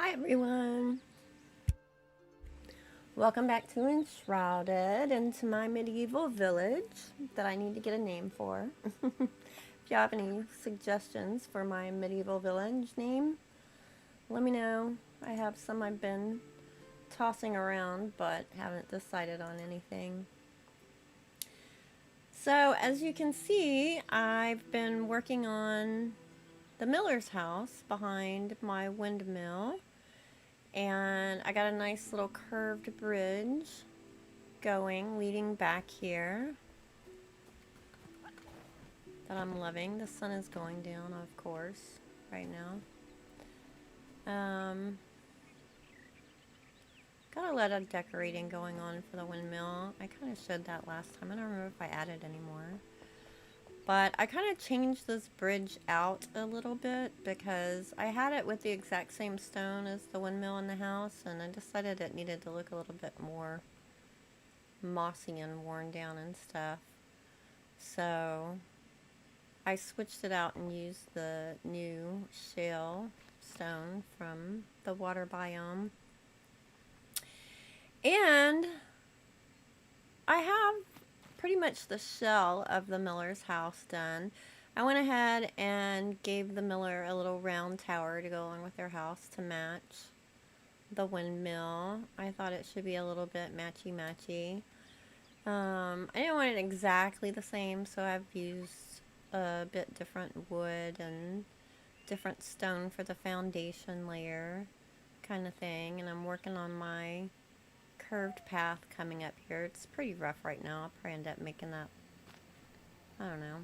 Hi everyone! Welcome back to Enshrouded and to my medieval village that I need to get a name for. If you have any suggestions for my medieval village name, let me know. I have some I've been tossing around but haven't decided on anything. So as you can see, I've been working on the miller's house behind my windmill. And I got a nice little curved bridge going, leading back here that I'm loving. The sun is going down, of course, right now. Got a lot of decorating going on for the windmill. I kind of showed that last time. I don't remember if I added any more. But I kind of changed this bridge out a little bit because I had it with the exact same stone as the windmill in the house, and I decided it needed to look a little bit more mossy and worn down and stuff. So I switched it out and used the new shale stone from the water biome. And I have pretty much the shell of the miller's house done. I went ahead and gave the miller a little round tower to go along with their house to match the windmill. I thought it should be a little bit matchy-matchy. I didn't want it exactly the same, so I've used a bit different wood and different stone for the foundation layer kind of thing. And I'm working on my curved path coming up here. It's pretty rough right now. I'll probably end up making that, I don't know,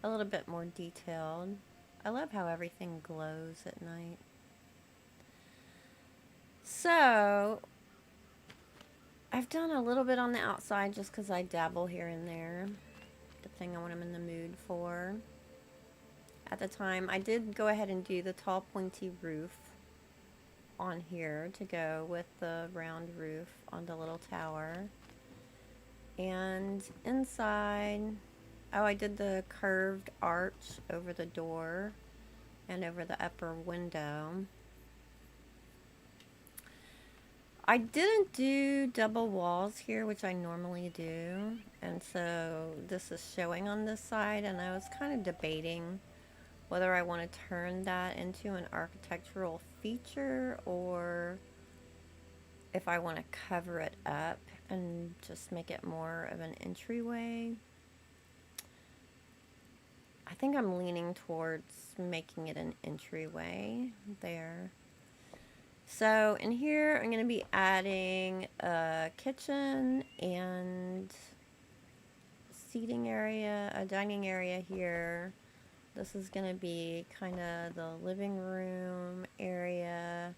a little bit more detailed. I love how everything glows at night. So I've done a little bit on the outside just because I dabble here and there, depending on what I'm in the mood for. At the time, I did go ahead and do the tall pointy roof on here to go with the round roof on the little tower. And inside, oh, I did the curved arch over the door and over the upper window. I didn't do double walls here, which I normally do, and so this is showing on this side, and I was kind of debating whether I want to turn that into an architectural feature or if I want to cover it up and just make it more of an entryway. I think I'm leaning towards making it an entryway there. So in here, I'm going to be adding a kitchen and seating area, a dining area here. This is going to be kind of the living room area.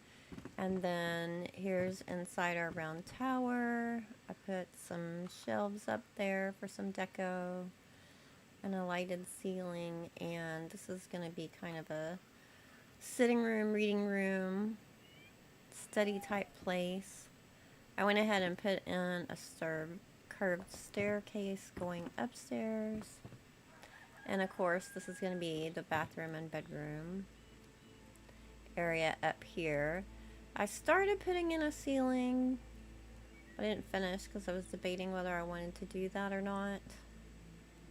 And then here's inside our round tower. I put some shelves up there for some deco and a lighted ceiling. And this is going to be kind of a sitting room, reading room, study type place. I went ahead and put in a curved staircase going upstairs. And of course, this is going to be the bathroom and bedroom area up here. I started putting in a ceiling. I didn't finish because I was debating whether I wanted to do that or not.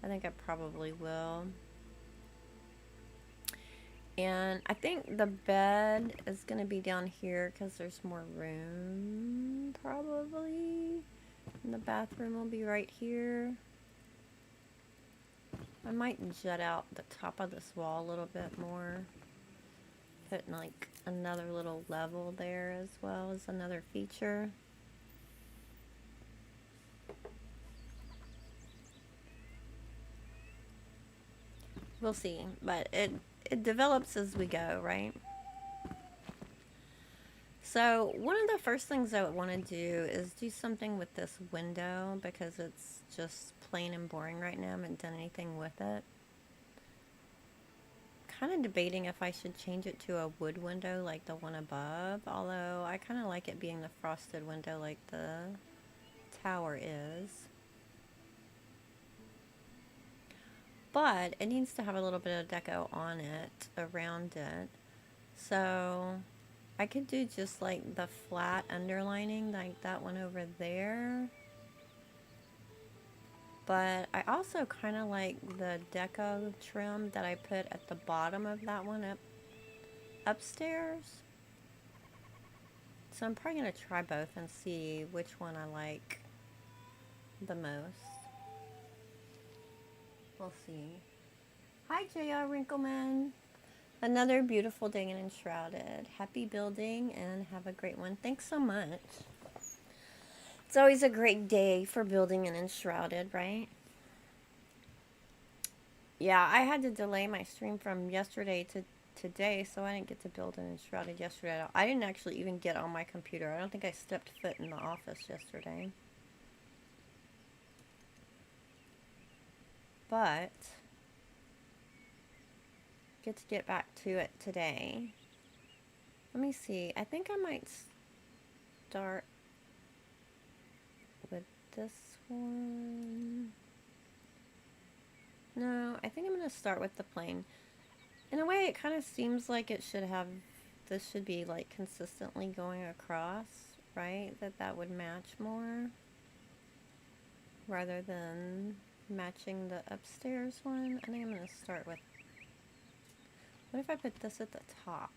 I think I probably will. And I think the bed is going to be down here because there's more room, probably. And the bathroom will be right here. I might jut out the top of this wall a little bit more. Put like another little level there as well as another feature. We'll see, but it develops as we go, right? So one of the first things I want to do is do something with this window because it's just plain and boring right now. I haven't done anything with it. Kind of debating if I should change it to a wood window like the one above, although I kind of like it being the frosted window like the tower is. But it needs to have a little bit of deco on it, around it. So I could do just like the flat underlining, like that one over there. But I also kind of like the deco trim that I put at the bottom of that one upstairs. So I'm probably going to try both and see which one I like the most. We'll see. Hi, J.R. Wrinkleman. Another beautiful day in Enshrouded. Happy building and have a great one. Thanks so much. It's always a great day for building in Enshrouded, right? Yeah, I had to delay my stream from yesterday to today, so I didn't get to build in Enshrouded yesterday. I didn't actually even get on my computer. I don't think I stepped foot in the office yesterday. But get back to it today. Let me see. I think I might start with this one. No, I think I'm going to start with the plain. In a way, it kind of seems like it should have, this should be like consistently going across, right? That would match more rather than matching the upstairs one. I think I'm going to start with, what if I put this at the top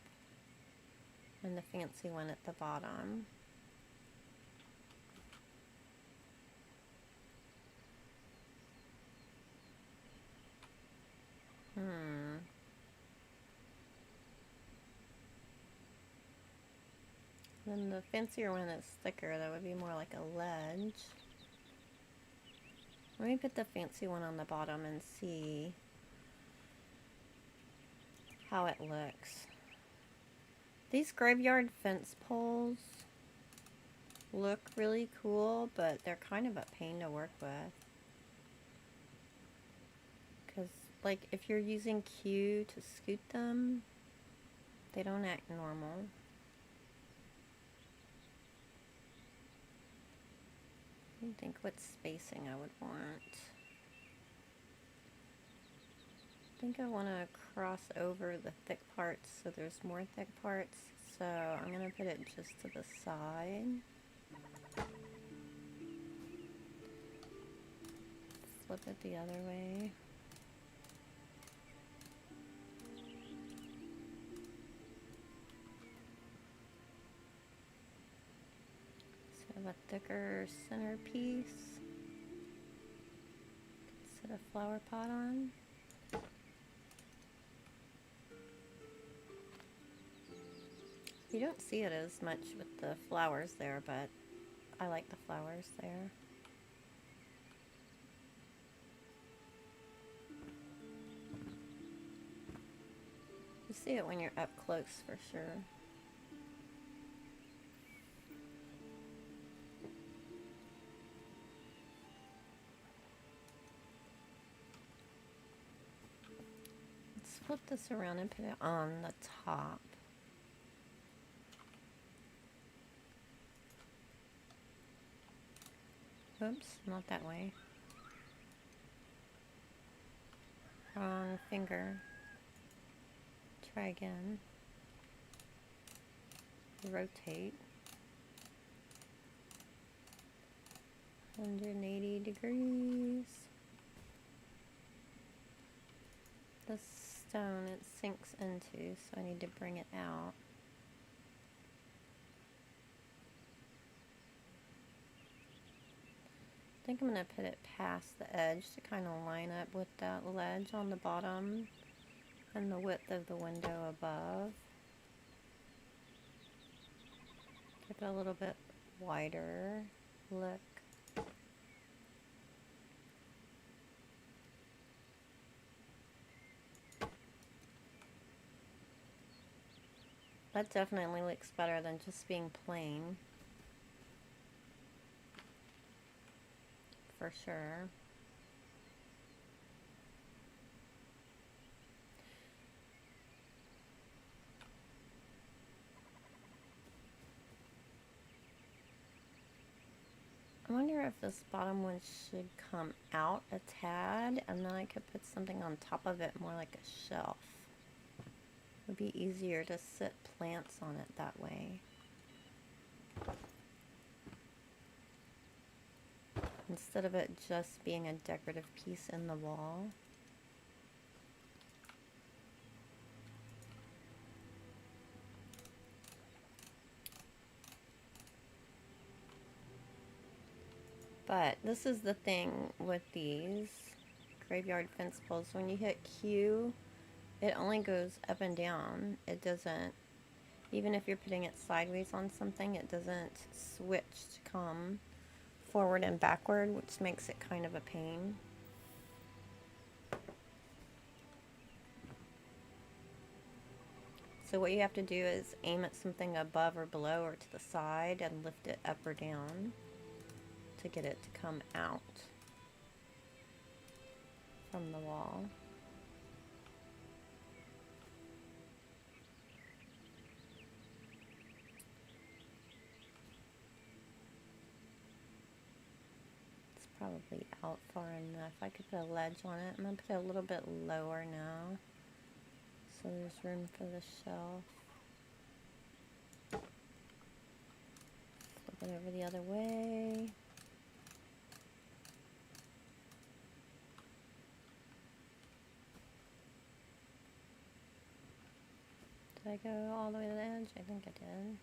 and the fancy one at the bottom? Then the fancier one that's thicker, that would be more like a ledge. Let me put the fancy one on the bottom and see how it looks. These graveyard fence poles look really cool, but they're kind of a pain to work with. Because, like, if you're using Q to scoot them, they don't act normal. I think what spacing I would want. I think I want to cross over the thick parts so there's more thick parts. So I'm going to put it just to the side. Flip it the other way. So I have a thicker centerpiece. Set a flower pot on. You don't see it as much with the flowers there, but I like the flowers there. You see it when you're up close for sure. Let's flip this around and put it on the top. Oops, not that way. Wrong finger. Try again. Rotate. 180 degrees. The stone it sinks into, so I need to bring it out. I think I'm going to put it past the edge to kind of line up with that ledge on the bottom and the width of the window above. Give it a little bit wider look. That definitely looks better than just being plain. For sure. I wonder if this bottom one should come out a tad and then I could put something on top of it more like a shelf. would be easier to sit plants on it that way. Instead of it just being a decorative piece in the wall. But this is the thing with these graveyard fence poles. When you hit Q, it only goes up and down. It doesn't, even if you're putting it sideways on something, it doesn't switch to come forward and backward, which makes it kind of a pain. So what you have to do is aim at something above or below or to the side and lift it up or down to get it to come out from the wall. It's probably out far enough. I could put a ledge on it. I'm going to put it a little bit lower now, so there's room for the shelf. Flip it over the other way. Did I go all the way to the edge? I think I did.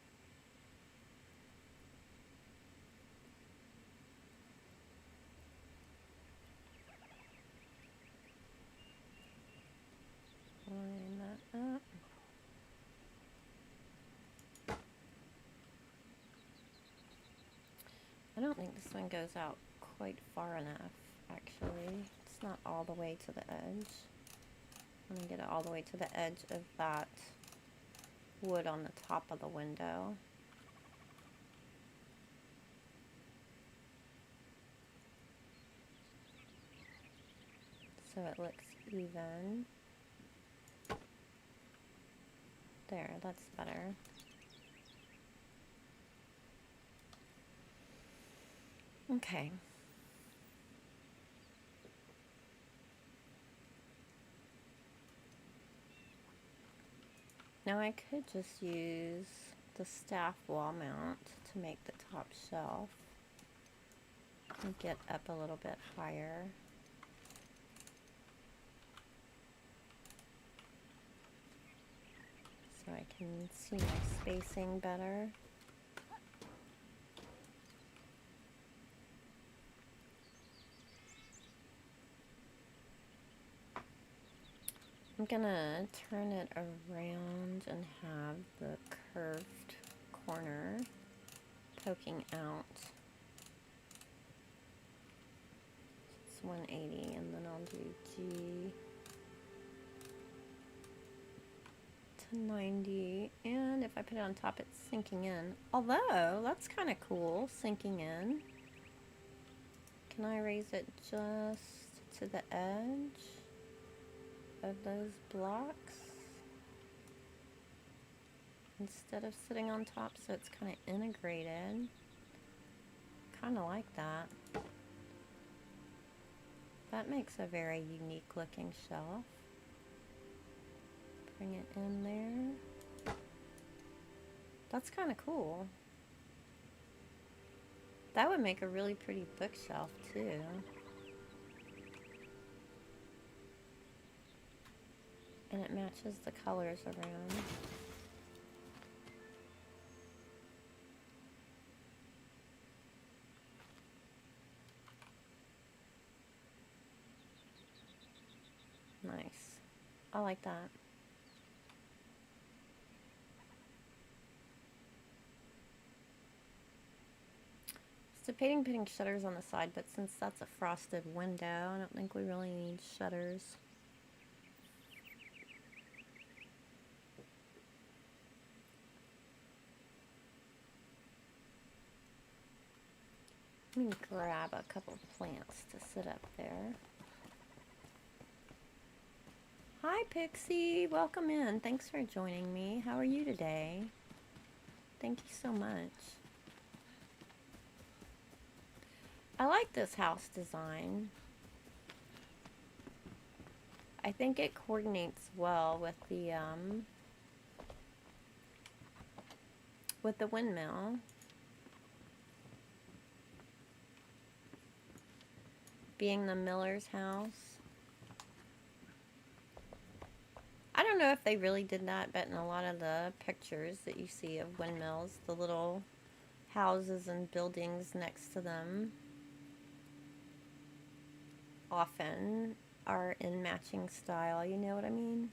Line that up. I don't think this one goes out quite far enough, actually. It's not all the way to the edge. I'm going to get it all the way to the edge of that wood on the top of the window. So it looks even. There, that's better. Okay. Now I could just use the staff wall mount to make the top shelf and get up a little bit higher. So I can see my spacing better. I'm gonna turn it around and have the curved corner poking out. It's 180, and then I'll do G to 90, and if I put it on top, it's sinking in. Although, that's kind of cool, sinking in. Can I raise it just to the edge of those blocks instead of sitting on top, so it's kind of integrated? Kind of like that. That makes a very unique looking shelf. Bring it in there. That's kind of cool. That would make a really pretty bookshelf too. And it matches the colors around. Nice. I like that. Debating putting shutters on the side, but since that's a frosted window, I don't think we really need shutters. Let me grab a couple of plants to sit up there. Hi Pixie, welcome in. Thanks for joining me. How are you today? Thank you so much. I like this house design. I think it coordinates well with the with the windmill. Being the miller's house. I don't know if they really did that, but in a lot of the pictures that you see of windmills, the little houses and buildings next to them often are in matching style, you know what I mean?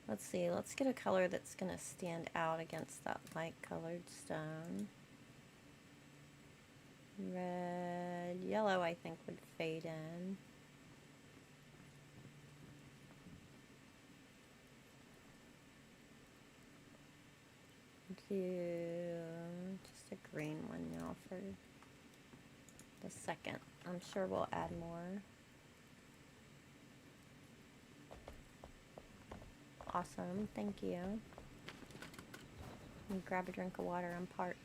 Let's see, let's get a color that's going to stand out against that light colored stone. Red, yellow I think would fade in. Do just a green one now for the second. I'm sure we'll add more. Awesome, thank you. Let me grab a drink of water, I'm parched.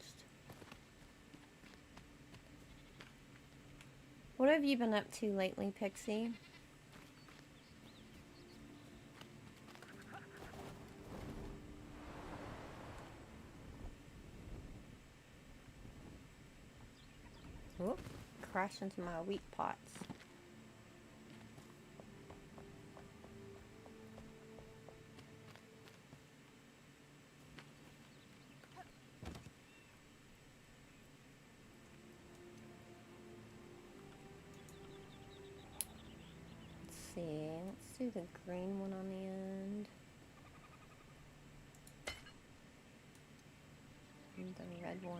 What have you been up to lately, Pixie? Whoop, crash into my wheat pots. Let's do the green one on the end. And the red one.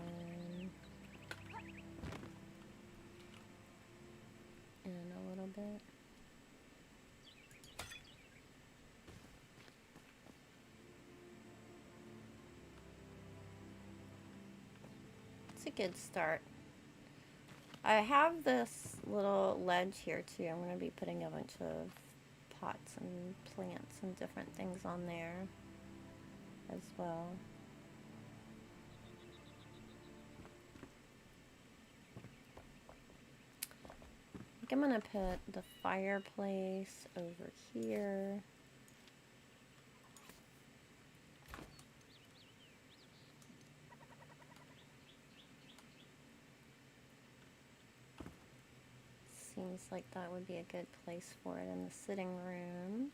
And a little bit. It's a good start. I have this little ledge here too. I'm going to be putting a bunch of pots and plants and different things on there as well. I think I'm going to put the fireplace over here. Seems like that would be a good place for it in the sitting room.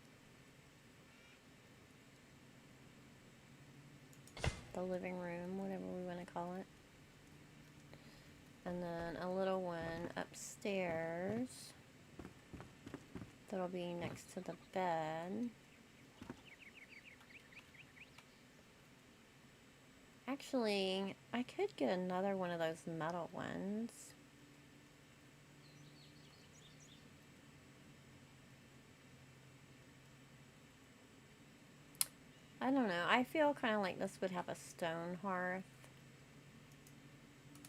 The living room, whatever we want to call it. And then a little one upstairs that'll be next to the bed. Actually, I could get another one of those metal ones. I don't know. I feel kind of like this would have a stone hearth,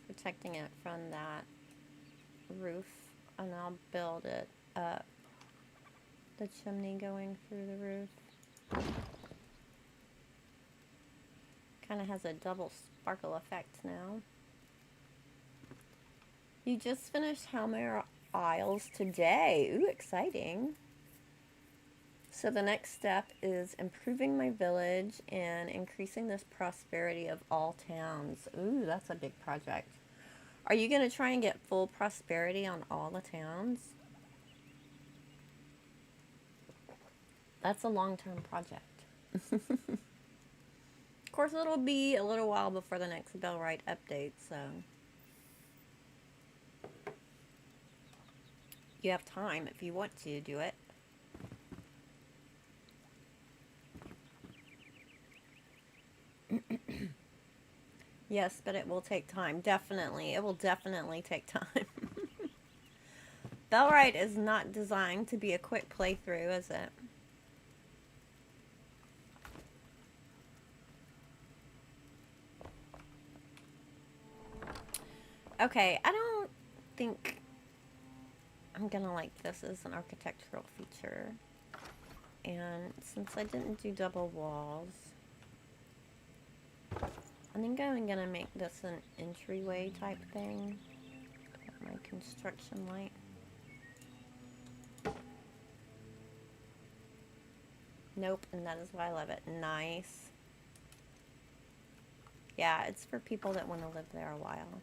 protecting it from that roof, and I'll build it up. The chimney going through the roof. Kind of has a double sparkle effect now. You just finished how many aisles today? Ooh, exciting. So the next step is improving my village and increasing this prosperity of all towns. Ooh, that's a big project. Are you going to try and get full prosperity on all the towns? That's a long-term project. Of course, it'll be a little while before the next Bellwright update, so you have time if you want to do it. Yes, but it will take time. Definitely. It will definitely take time. Bellwright is not designed to be a quick playthrough, is it? Okay, I don't think I'm gonna like this as an architectural feature. And since I didn't do double walls, I think I'm gonna make this an entryway type thing. Got my construction light. Nope, and that is why I love it. Nice. Yeah, it's for people that want to live there a while.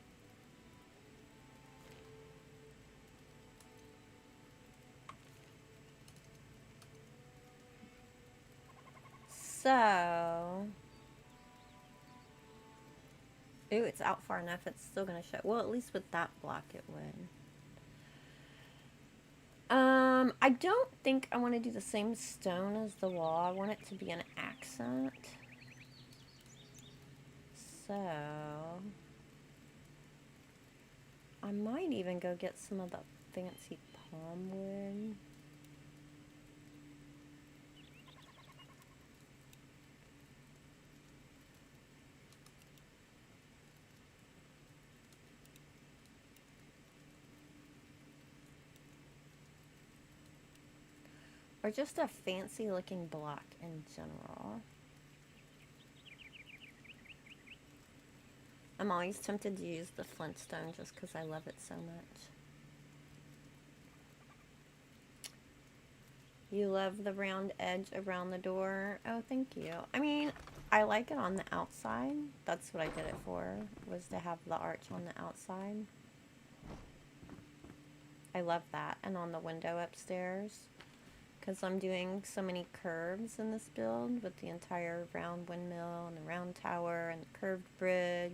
So, ooh, it's out far enough. It's still going to show. Well, at least with that block it would. I don't think I want to do the same stone as the wall. I want it to be an accent. So, I might even go get some of the fancy palm wood. Or just a fancy looking block in general. I'm always tempted to use the flintstone just because I love it so much. You love the round edge around the door? Oh, thank you. I mean, I like it on the outside. That's what I did it for, was to have the arch on the outside. I love that. And on the window upstairs, because I'm doing so many curves in this build with the entire round windmill and the round tower and the curved bridge.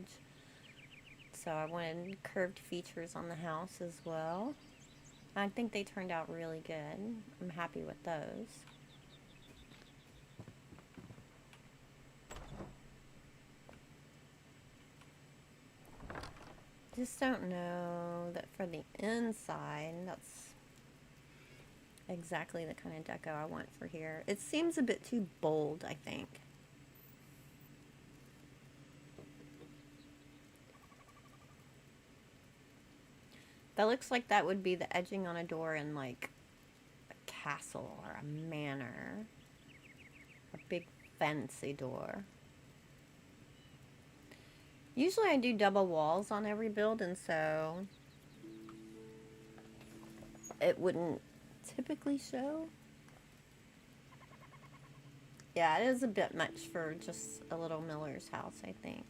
So I wanted curved features on the house as well. I think they turned out really good. I'm happy with those. Just don't know that for the inside, that's exactly the kind of deco I want for here. It seems a bit too bold, I think. That looks like that would be the edging on a door in like a castle or a manor. A big fancy door. Usually I do double walls on every build, and so it wouldn't typically show. Yeah, it is a bit much for just a little miller's house, I think.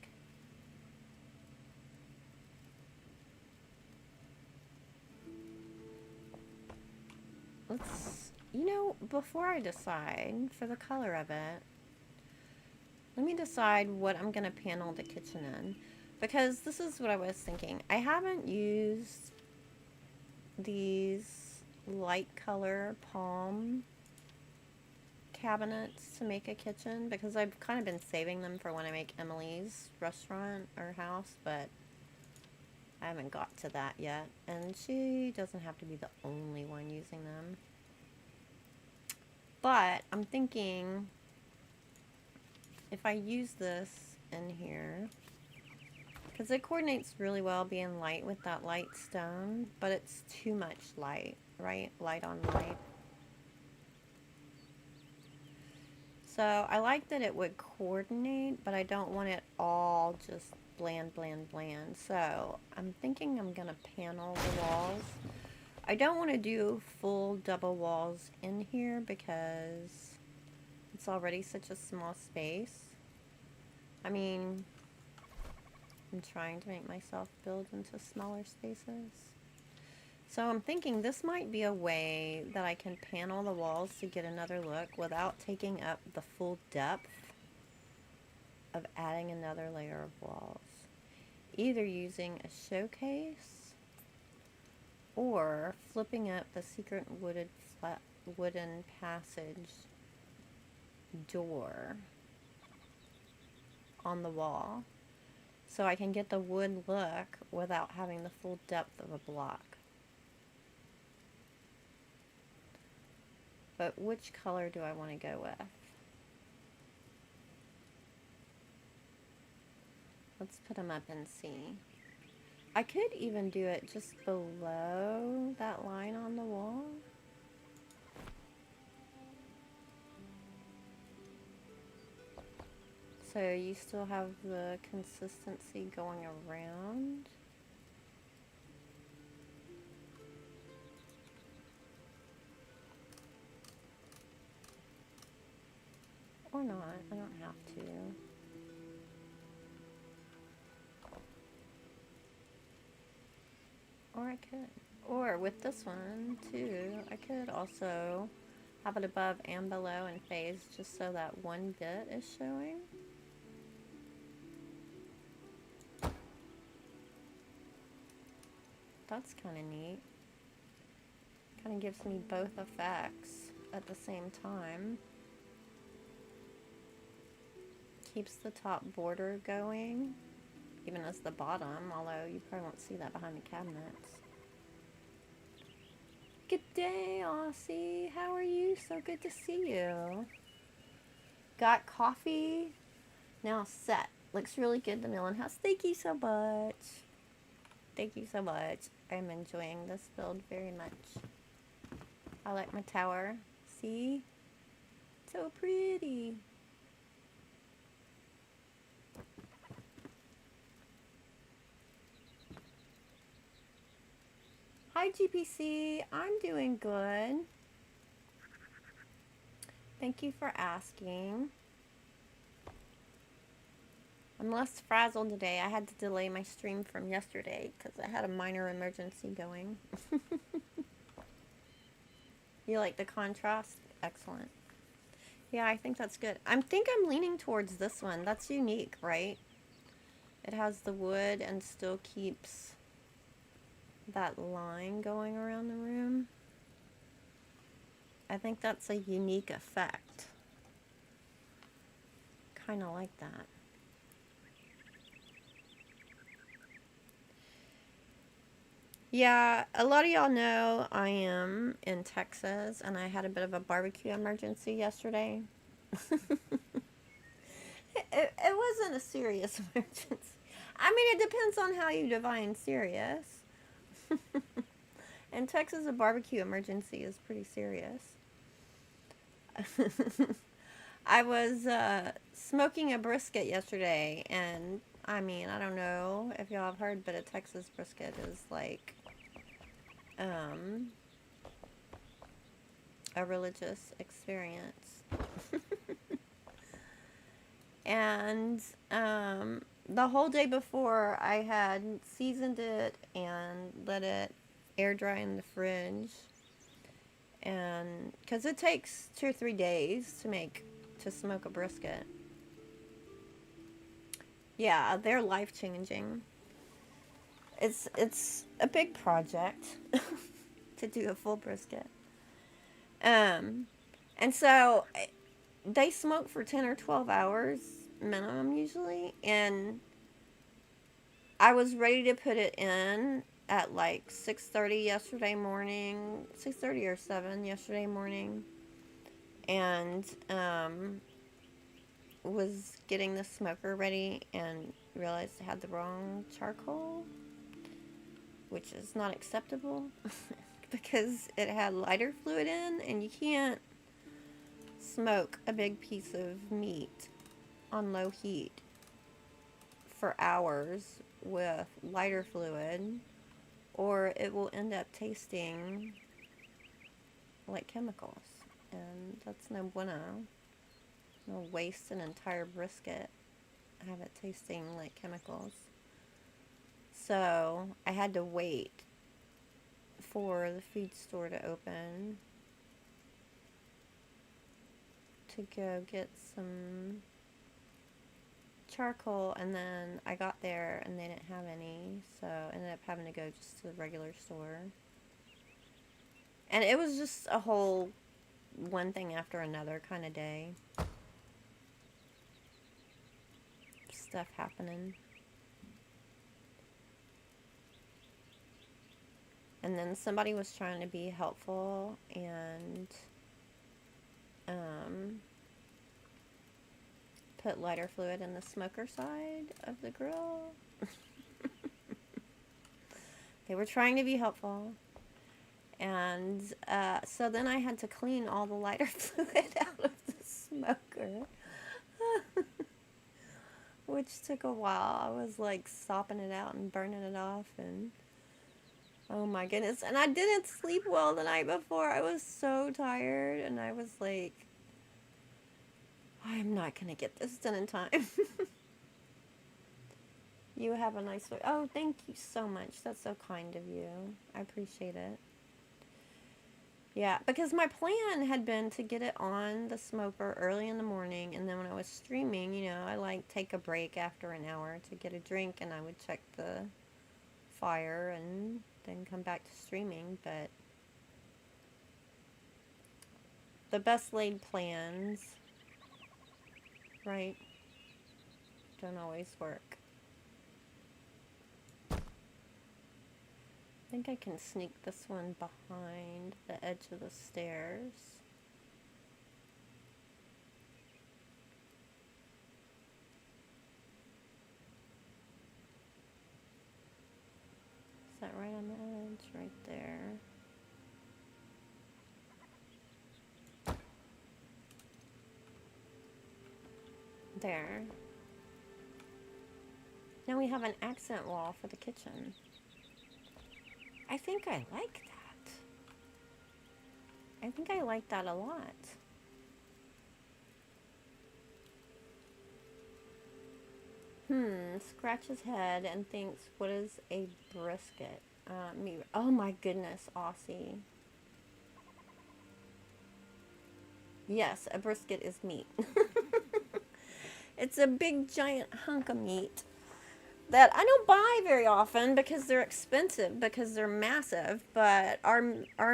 Let's, you know, before I decide for the color of it, let me decide what I'm going to panel the kitchen in. Because this is what I was thinking. I haven't used these light color palm cabinets to make a kitchen because I've kind of been saving them for when I make Emily's restaurant or house, but I haven't got to that yet. And she doesn't have to be the only one using them. But I'm thinking if I use this in here, because it coordinates really well being light with that light stone, but it's too much light, right? Light on light. So I like that it would coordinate, but I don't want it all just bland, bland, bland. So I'm thinking I'm going to panel the walls. I don't want to do full double walls in here because it's already such a small space. I mean, I'm trying to make myself build into smaller spaces. So I'm thinking this might be a way that I can panel the walls to get another look without taking up the full depth of adding another layer of walls. Either using a showcase or flipping up the secret wooden passage door on the wall so I can get the wood look without having the full depth of a block. But which color do I want to go with? Let's put them up and see. I could even do it just below that line on the wall. So you still have the consistency going around. Or not, I don't have to. Or I could. Or with this one, too, I could also have it above and below in phase just so that one bit is showing. That's kind of neat. Kind of gives me both effects at the same time. Keeps the top border going, even as the bottom, although you probably won't see that behind the cabinets. Good day, Aussie. How are you? So good to see you. Got coffee. Now set. Looks really good, the Millen House. Thank you so much. Thank you so much. I'm enjoying this build very much. I like my tower. See? So pretty. Hi, GPC. I'm doing good. Thank you for asking. I'm less frazzled today. I had to delay my stream from yesterday because I had a minor emergency going. You like the contrast? Excellent. Yeah, I think that's good. I think I'm leaning towards this one. That's unique, right? It has the wood and still keeps that line going around the room. I think that's a unique effect. Kind of like that. Yeah, a lot of y'all know I am in Texas, and I had a bit of a barbecue emergency yesterday. it wasn't a serious emergency. I mean, it depends on how you define serious. In Texas, a barbecue emergency is pretty serious. I was smoking a brisket yesterday, and I mean, I don't know if y'all have heard, but a Texas brisket is like a religious experience. And the whole day before, I had seasoned it and let it air dry in the fridge. And because it takes 2 or 3 days to smoke a brisket. Yeah, they're life-changing. It's a big project to do a full brisket. And so they smoke for 10 or 12 hours minimum usually, and I was ready to put it in at like 6:30 yesterday morning, 6:30 or 7 yesterday morning, and was getting the smoker ready and realized I had the wrong charcoal, which is not acceptable because it had lighter fluid in, and you can't smoke a big piece of meat on low heat for hours with lighter fluid, or it will end up tasting like chemicals, and that's no bueno. No, waste an entire brisket, have it tasting like chemicals. So I had to wait for the feed store to open to go get some charcoal, and then I got there and they didn't have any, so I ended up having to go just to the regular store. And it was just a whole one thing after another kind of day. Stuff happening. And then somebody was trying to be helpful and put lighter fluid in the smoker side of the grill. They were trying to be helpful. And so then I had to clean all the lighter fluid out of the smoker. Which took a while. I was like sopping it out and burning it off, and oh my goodness. And I didn't sleep well the night before. I was so tired, and I was like, I'm not gonna get this done in time. You have a nice way. Oh, thank you so much. That's so kind of you. I appreciate it. Yeah, because my plan had been to get it on the smoker early in the morning, and then when I was streaming, you know, I like take a break after an hour to get a drink, and I would check the fire and then come back to streaming. But the best laid plans, right, don't always work. I think I can sneak this one behind the edge of the stairs. Is that right on the edge? Right there. There. Now we have an accent wall for the kitchen. I think I like that. I think I like that a lot. Scratch his head and thinks, what is a brisket? Meat. Oh my goodness, Aussie. Yes, a brisket is meat. It's a big giant hunk of meat that I don't buy very often because they're expensive, because they're massive, but our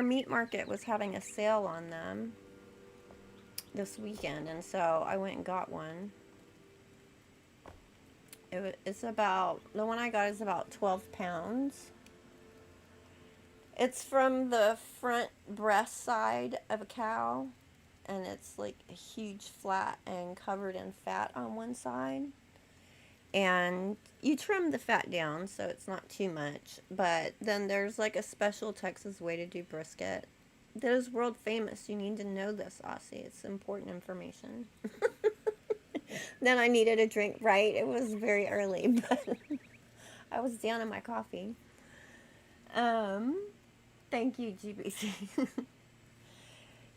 meat market was having a sale on them this weekend, and so I went and got one. It's about, the one I got is about 12 pounds. It's from the front breast side of a cow, and it's like a huge flat and covered in fat on one side. And you trim the fat down so it's not too much, but then there's like a special Texas way to do brisket that is world famous. You need to know this, Aussie. It's important information. Then I needed a drink, right? It was very early, but I was down in my coffee. Thank you, GBC.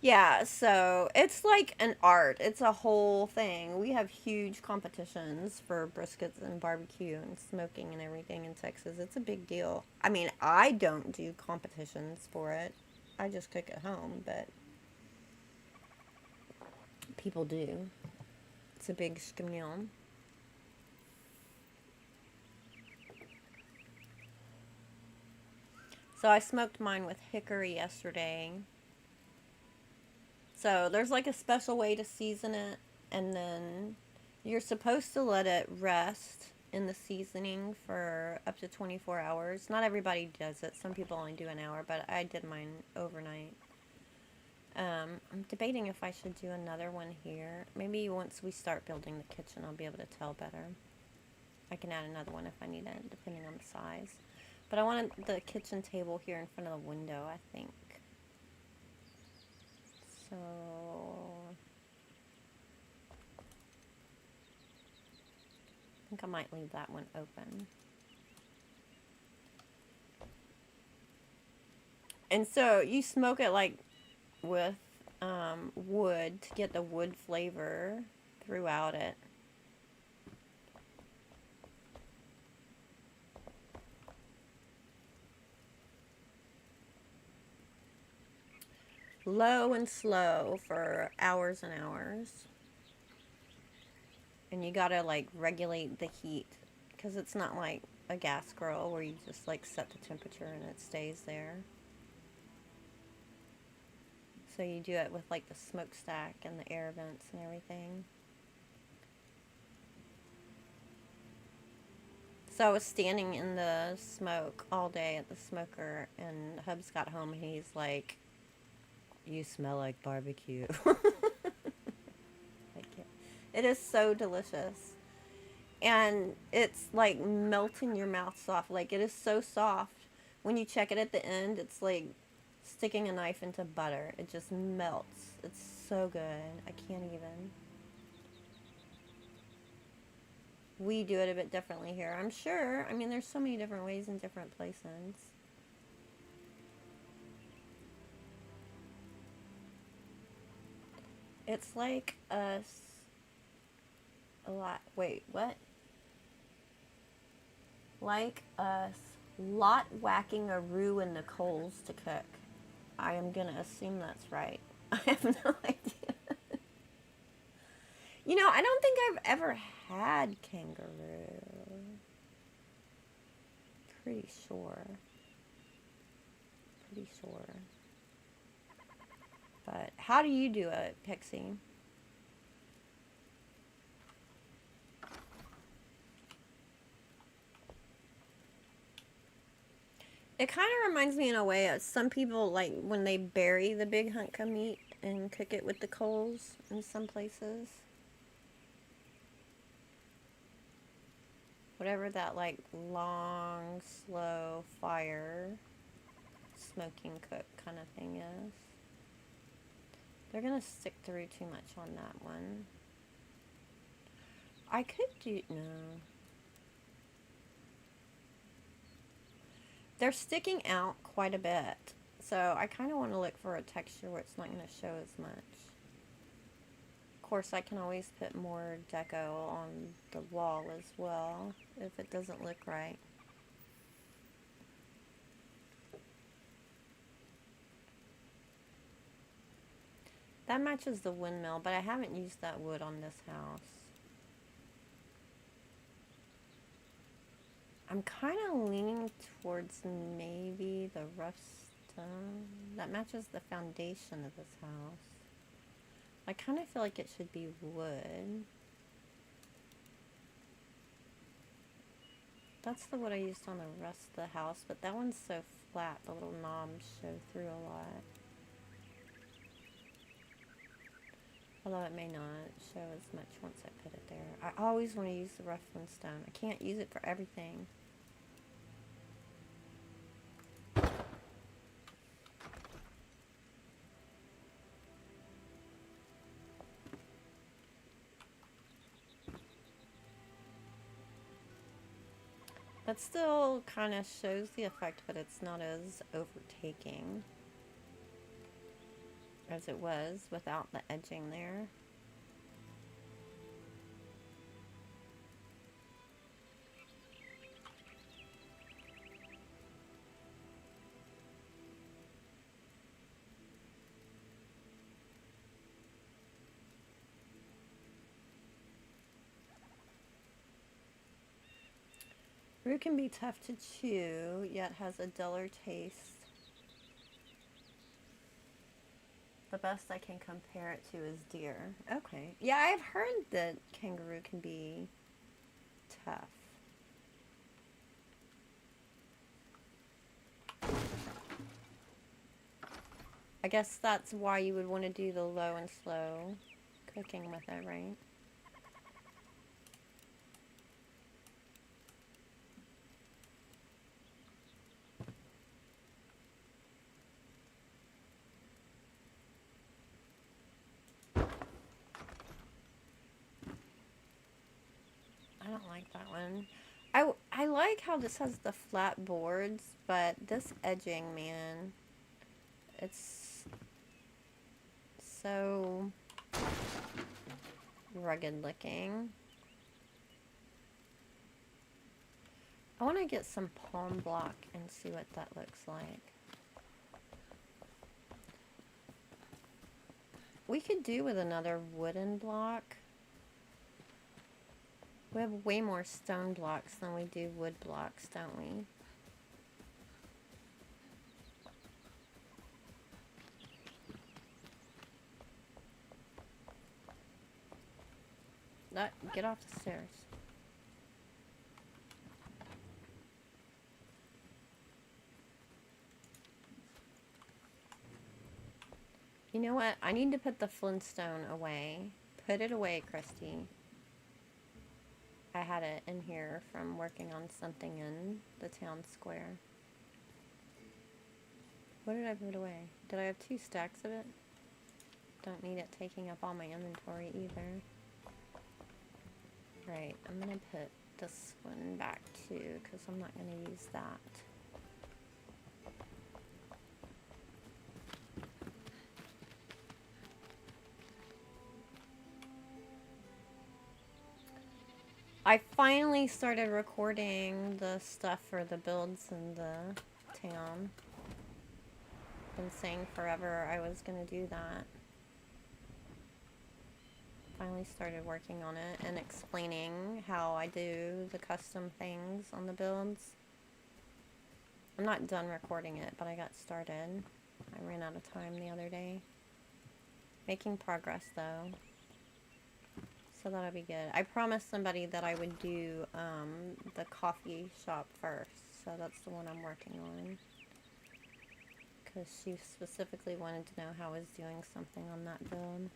Yeah, so it's like an art. It's a whole thing. We have huge competitions for briskets and barbecue and smoking and everything in Texas. It's a big deal. I mean, I don't do competitions for it. I just cook at home, but people do. It's a big scamil. So I smoked mine with hickory yesterday. So there's like a special way to season it, and then you're supposed to let it rest in the seasoning for up to 24 hours. Not everybody does it. Some people only do an hour, but I did mine overnight. I'm debating if I should do another one here. Maybe once we start building the kitchen, I'll be able to tell better. I can add another one if I need it, depending on the size. But I wanted the kitchen table here in front of the window, I think. So I think I might leave that one open. And so you smoke it like with wood to get the wood flavor throughout it. Low and slow for hours and hours. And you gotta like regulate the heat, because it's not like a gas grill where you just like set the temperature and it stays there. So you do it with like the smokestack and the air vents and everything. So I was standing in the smoke all day at the smoker, and Hubs got home and he's like, "You smell like barbecue." It is so delicious. And it's like melting your mouth soft. Like, it is so soft. When you check it at the end, it's like sticking a knife into butter. It just melts. It's so good. I can't even. We do it a bit differently here, I'm sure. I mean, there's so many different ways in different places. It's like a lot. Wait, what? like us lot whacking a roux in the coals to cook. I am gonna assume that's right. I have no idea. You know, I don't think I've ever had kangaroo. Pretty sure. Pretty sure. But how do you do it, Pixie? It kind of reminds me in a way of some people, like, when they bury the big hunk of meat and cook it with the coals in some places. Whatever that, like, long, slow fire, smoking cook kind of thing is. They're going to stick through too much on that one. I could do... no. They're sticking out quite a bit. So I kind of want to look for a texture where it's not going to show as much. Of course, I can always put more deco on the wall as well if it doesn't look right. That matches the windmill, but I haven't used that wood on this house. I'm kind of leaning towards maybe the rough stone. That matches the foundation of this house. I kind of feel like it should be wood. That's the wood I used on the rest of the house, but that one's so flat, the little knobs show through a lot. Although it may not show as much once I put it there. I always want to use the rough stone. I can't use it for everything. That still kind of shows the effect, but it's not as overtaking as it was without the edging there. Roux can be tough to chew, yet has a duller taste. The best I can compare it to is deer. Okay. Yeah, I've heard that kangaroo can be tough. I guess that's why you would want to do the low and slow cooking with it, right? I don't like that one. I like how this has the flat boards, but this edging, man, it's so rugged looking. I want to get some palm block and see what that looks like. We could do with another wooden block. We have way more stone blocks than we do wood blocks, don't we? Get off the stairs. You know what? I need to put the flintstone away. Put it away, Kristi. I had it in here from working on something in the town square. What did I put away? Did I have 2 stacks of it? Don't need it taking up all my inventory either. Right, I'm gonna put this one back too, because I'm not gonna use that. I finally started recording the stuff for the builds in the town. Been saying forever I was gonna do that. Finally started working on it and explaining how I do the custom things on the builds. I'm not done recording it, but I got started. I ran out of time the other day. Making progress though. So that'll be good. I promised somebody that I would do the coffee shop first. So that's the one I'm working on. Because she specifically wanted to know how I was doing something on that build.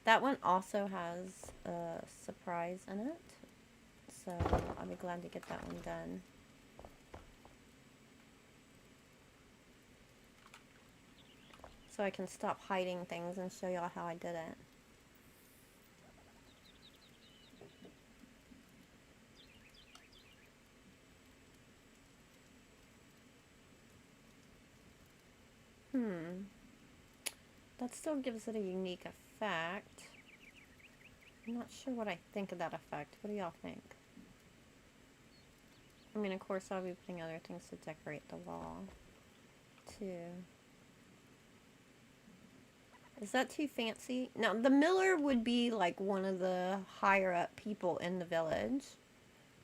That one also has a surprise in it. So I'll be glad to get that one done. So I can stop hiding things and show y'all how I did it. That still gives it a unique effect. I'm not sure what I think of that effect. What do y'all think? I mean, of course, I'll be putting other things to decorate the wall, too. Is that too fancy? Now, the miller would be like one of the higher up people in the village.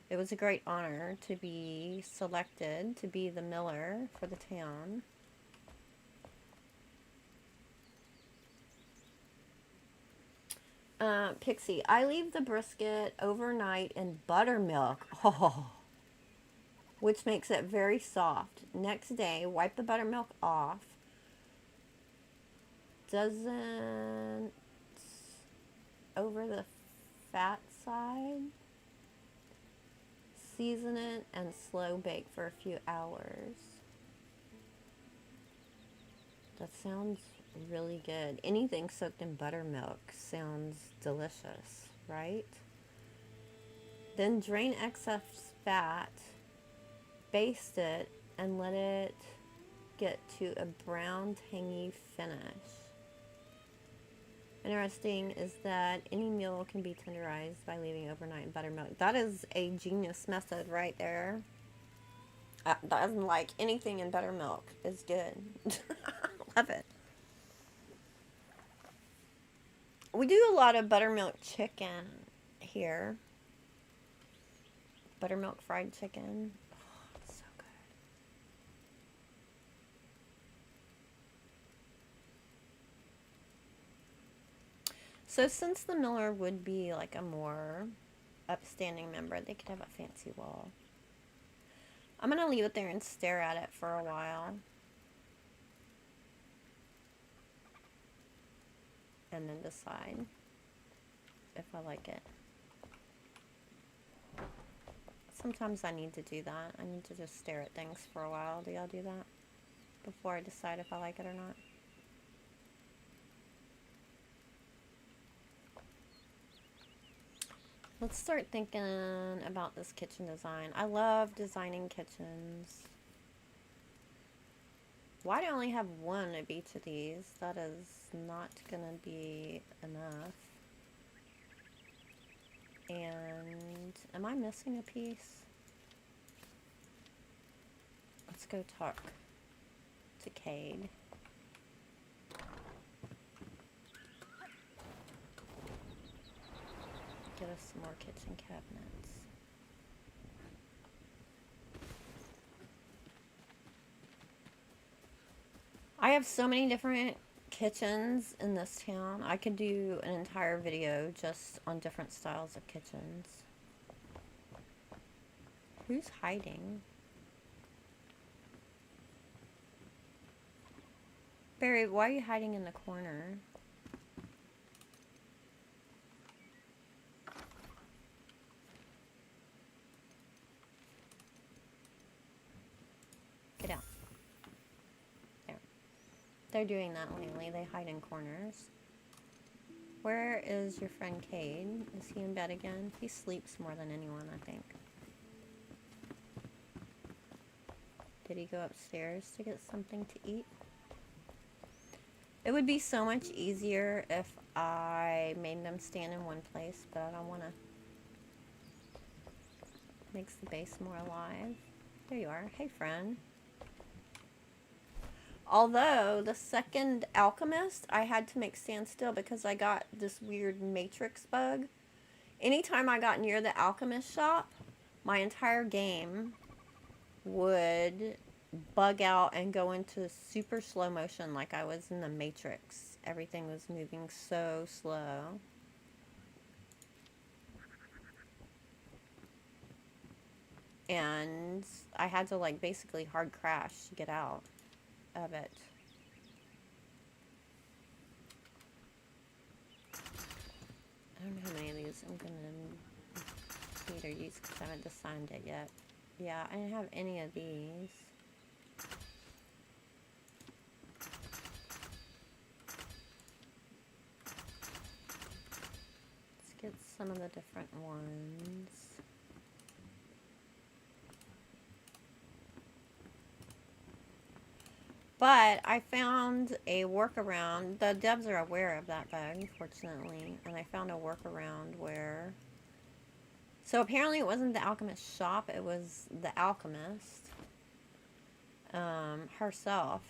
It was a great honor to be selected to be the miller for the town. Pixie, I leave the brisket overnight in buttermilk. Oh, which makes it very soft. Next day, wipe the buttermilk off. Doesn't over the fat side. Season it and slow bake for a few hours. That sounds really good. Anything soaked in buttermilk sounds delicious, right? Then drain excess fat, baste it, and let it get to a brown, tangy finish. Interesting is that any meal can be tenderized by leaving overnight in buttermilk. That is a genius method right there. I'm like anything in buttermilk is good. Love it. We do a lot of buttermilk chicken here. Buttermilk fried chicken. Oh, it's so good. So since the miller would be like a more upstanding member, they could have a fancy wall. I'm going to leave it there and stare at it for a while. And then decide if I like it. Sometimes I need to do that. I need to just stare at things for a while. Do y'all do that? Before I decide if I like it or not? Let's start thinking about this kitchen design. I love designing kitchens. Why do I only have one of each of these? That is not gonna be enough. And am I missing a piece? Let's go talk to Cade. Get us some more kitchen cabinets. I have so many different kitchens in this town. I could do an entire video just on different styles of kitchens. Who's hiding? Barry, why are you hiding in the corner? Get out. There. They're doing that lately. They hide in corners. Where is your friend Cade? Is he in bed again? He sleeps more than anyone, I think. Did he go upstairs to get something to eat? It would be so much easier if I made them stand in one place, but I don't want to. Makes the base more alive. There you are. Hey, friend. Although, the second alchemist, I had to make stand still because I got this weird matrix bug. Anytime I got near the alchemist shop, my entire game would bug out and go into super slow motion like I was in the Matrix. Everything was moving so slow. And I had to like basically hard crash to get out of it. I don't know how many of these I'm gonna need or use because I haven't designed it yet. Yeah, I didn't have any of these. Let's get some of the different ones. But I found a workaround. The devs are aware of that bug, unfortunately. And I found a workaround where... So apparently it wasn't the alchemist shop. It was the alchemist herself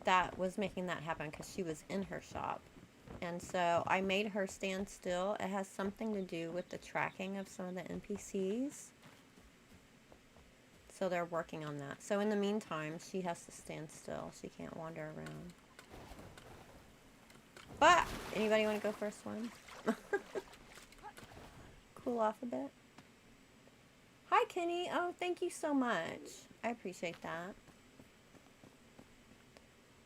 that was making that happen because she was in her shop. And so I made her stand still. It has something to do with the tracking of some of the NPCs. So they're working on that. So in the meantime, she has to stand still. She can't wander around. But, anybody want to go first one? Cool off a bit. Hi, Kenny. Oh, thank you so much. I appreciate that.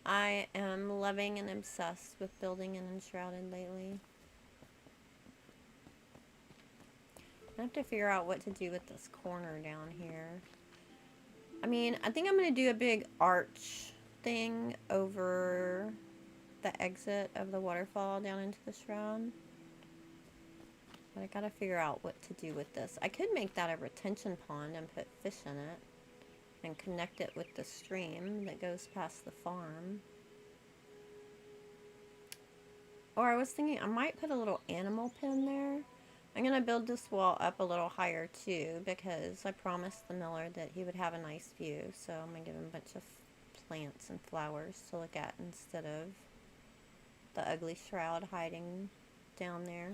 I am loving and obsessed with building an Enshrouded lately. I have to figure out what to do with this corner down here. I mean, I think I'm going to do a big arch thing over the exit of the waterfall down into the shroud. But I gotta figure out what to do with this. I could make that a retention pond and put fish in it. And connect it with the stream that goes past the farm. Or I was thinking I might put a little animal pen there. I'm going to build this wall up a little higher too because I promised the miller that he would have a nice view. So I'm going to give him a bunch of plants and flowers to look at instead of the ugly shroud hiding down there.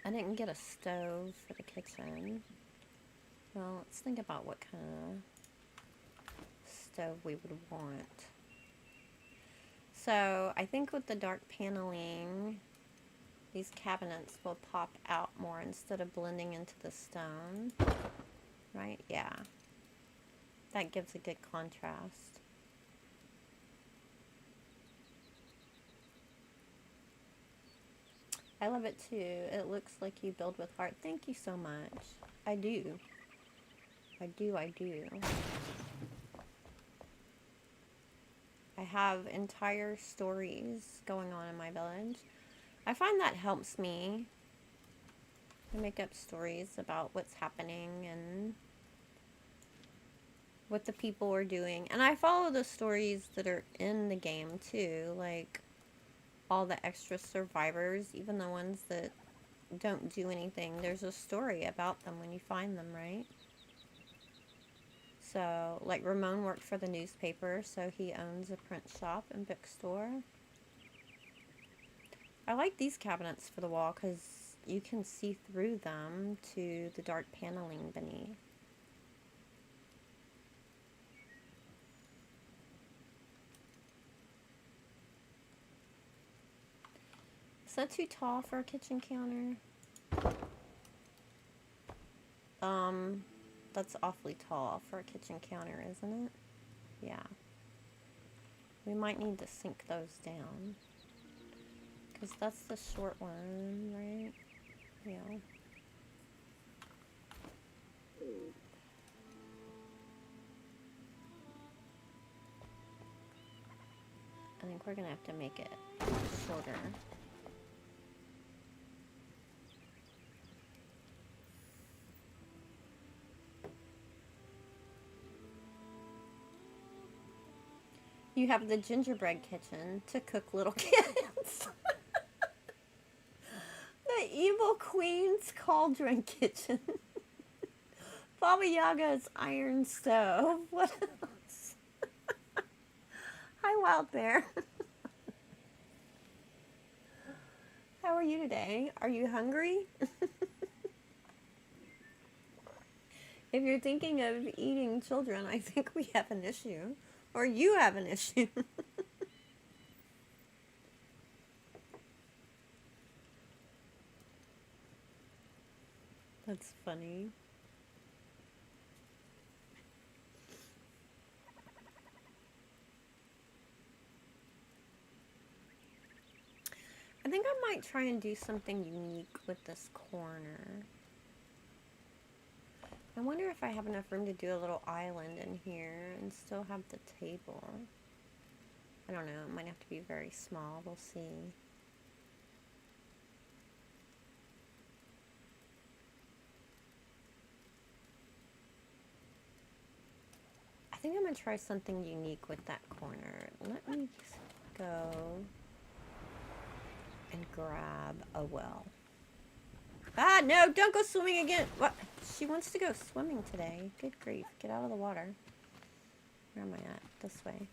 I didn't get a stove for the kitchen. Well, let's think about what kind of stove we would want. So, I think with the dark paneling, these cabinets will pop out more instead of blending into the stone. Right? Yeah. That gives a good contrast. I love it too. It looks like you build with heart. Thank you so much. I do. I do. I have entire stories going on in my village. I find that helps me. I make up stories about what's happening and what the people are doing. And I follow the stories that are in the game too. Like all the extra survivors, even the ones that don't do anything. There's a story about them when you find them, right? So, like Ramon worked for the newspaper, so he owns a print shop and bookstore. I like these cabinets for the wall because you can see through them to the dark paneling beneath. Is that too tall for a kitchen counter? That's awfully tall for a kitchen counter, isn't it? Yeah. We might need to sink those down. Because that's the short one, right? Yeah. I think we're going to have to make it shorter. You have the gingerbread kitchen to cook little kids. The evil queen's cauldron kitchen. Baba Yaga's iron stove. What else? Hi, Wild Bear. How are you today? Are you hungry? If you're thinking of eating children, I think we have an issue. Or you have an issue. That's funny. I think I might try and do something unique with this corner. I wonder if I have enough room to do a little island in here and still have the table. I don't know, it might have to be very small, we'll see. I think I'm gonna try something unique with that corner. Let me go and grab a well. Ah, no, don't go swimming again. What? She wants to go swimming today. Good grief. Get out of the water. Where am I at? This way.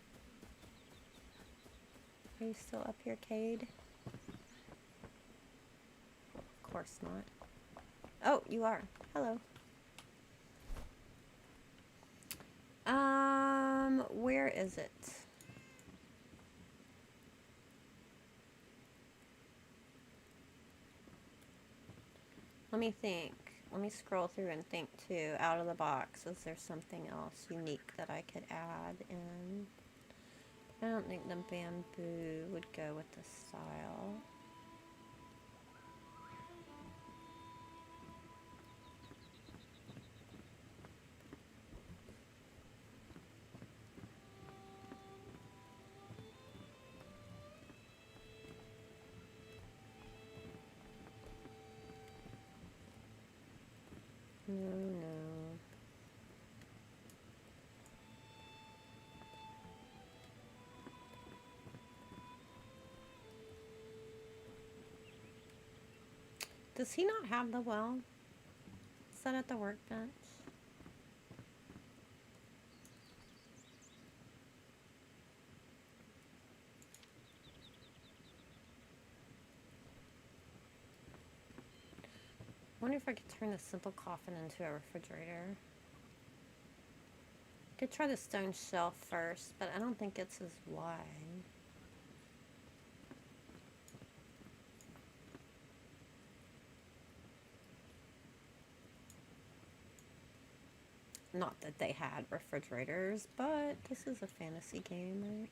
Are you still up here, Cade? Of course not. Oh, you are. Hello. Where is it? Let me think. Let me scroll through and think too. Out of the box, is there something else unique that I could add in? I don't think the bamboo would go with the style. No. Does he not have the well? Is that at the workbench? I wonder if I could turn the simple coffin into a refrigerator. Could try the stone shelf first, but I don't think it's as wide. Not that they had refrigerators, but this is a fantasy game, right?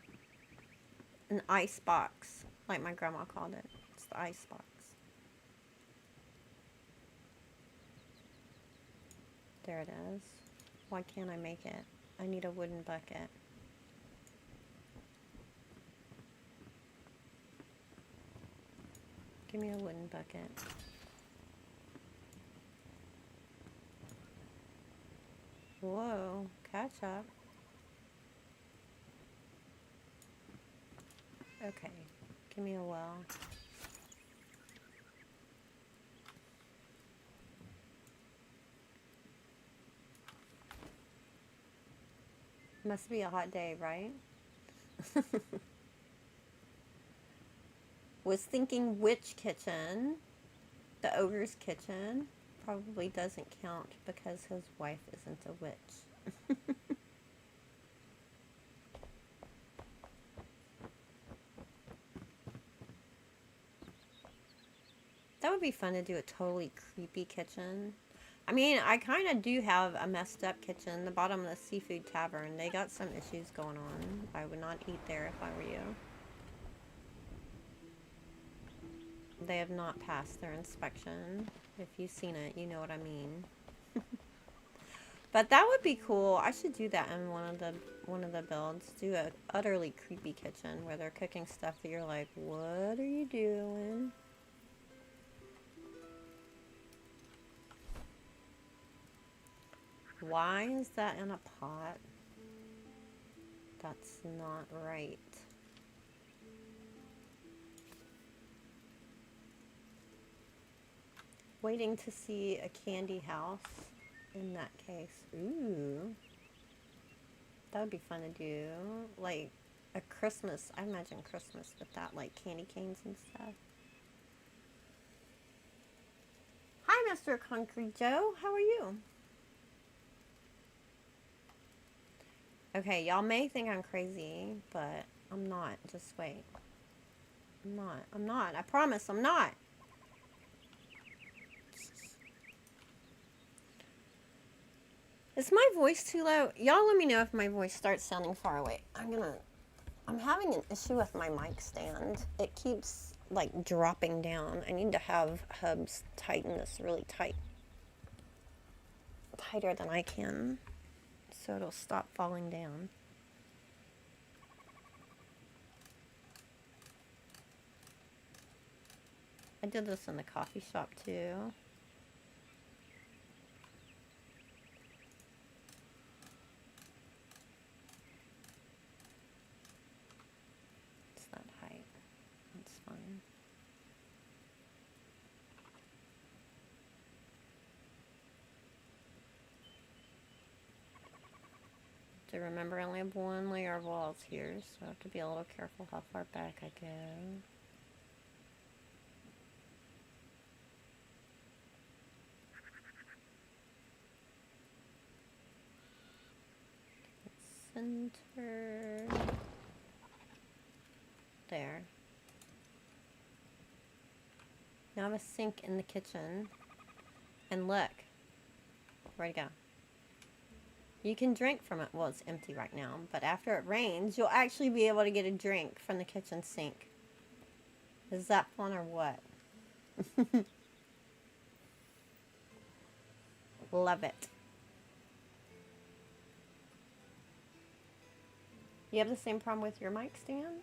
An ice box, like my grandma called it. It's the ice box. There it is. Why can't I make it? I need a wooden bucket. Give me a wooden bucket. Whoa, catch up. Okay, give me a well. Must be a hot day, right? Was thinking witch kitchen. The ogre's kitchen probably doesn't count because his wife isn't a witch. That would be fun to do a totally creepy kitchen. I mean, I kind of do have a messed up kitchen. The bottom of the seafood tavern, they got some issues going on. I would not eat there if I were you. They have not passed their inspection. If you've seen it, you know what I mean. But that would be cool. I should do that in one of the builds. Do a utterly creepy kitchen where they're cooking stuff that you're like, what are you doing? Why is that in a pot? That's not right. Waiting to see a candy house in that case. Ooh. That would be fun to do. Like a Christmas, I imagine Christmas with that, like candy canes and stuff. Hi, Mr. Concrete Joe. How are you? Okay, y'all may think I'm crazy, but I'm not. Just wait. I'm not. I'm not. I promise I'm not. Is my voice too low? Y'all let me know if my voice starts sounding far away. I'm having an issue with my mic stand. It keeps like dropping down. I need to have Hubs tighten this really tight. Tighter than I can. So it'll stop falling down. I did this in the coffee shop too. It's that height. That's fine. To remember, I only have one layer of walls here, so I have to be a little careful how far back I go. Center. There. Now I have a sink in the kitchen. And look. Where'd it go? You can drink from it. Well, it's empty right now. But after it rains, you'll actually be able to get a drink from the kitchen sink. Is that fun or what? Love it. You have the same problem with your mic stand?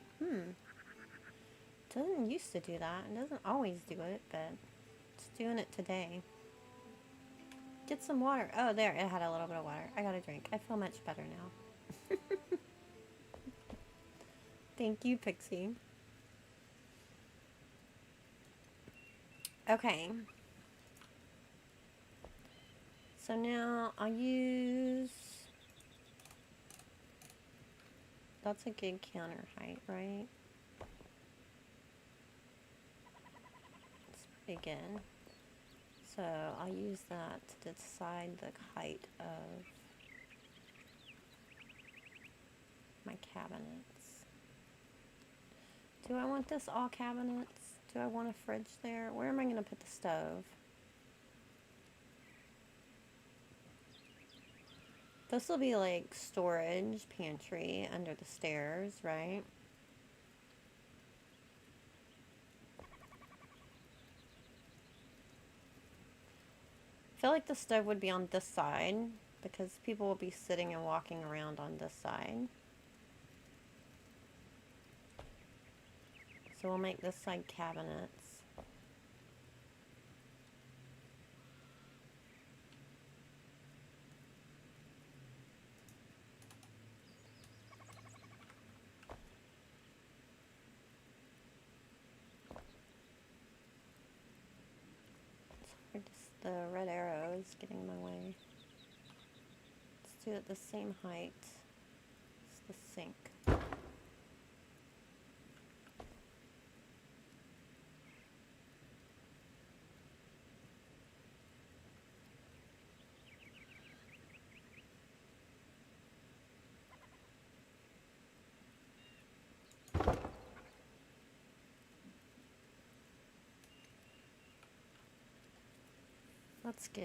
Doesn't used to do that. It doesn't always do it, but it's doing it today. Get some water. Oh, there. It had a little bit of water. I got a drink. I feel much better now. Thank you, Pixie. Okay. So now I'll use... That's a good counter height, right? It's pretty good. So I'll use that to decide the height of my cabinets. Do I want this all cabinets? Do I want a fridge there? Where am I going to put the stove? This will be like storage, pantry, under the stairs, right? I feel like the stove would be on this side because people will be sitting and walking around on this side. So we'll make this side cabinets. The red arrow is getting in my way. Let's do it the same height as the sink. That's good.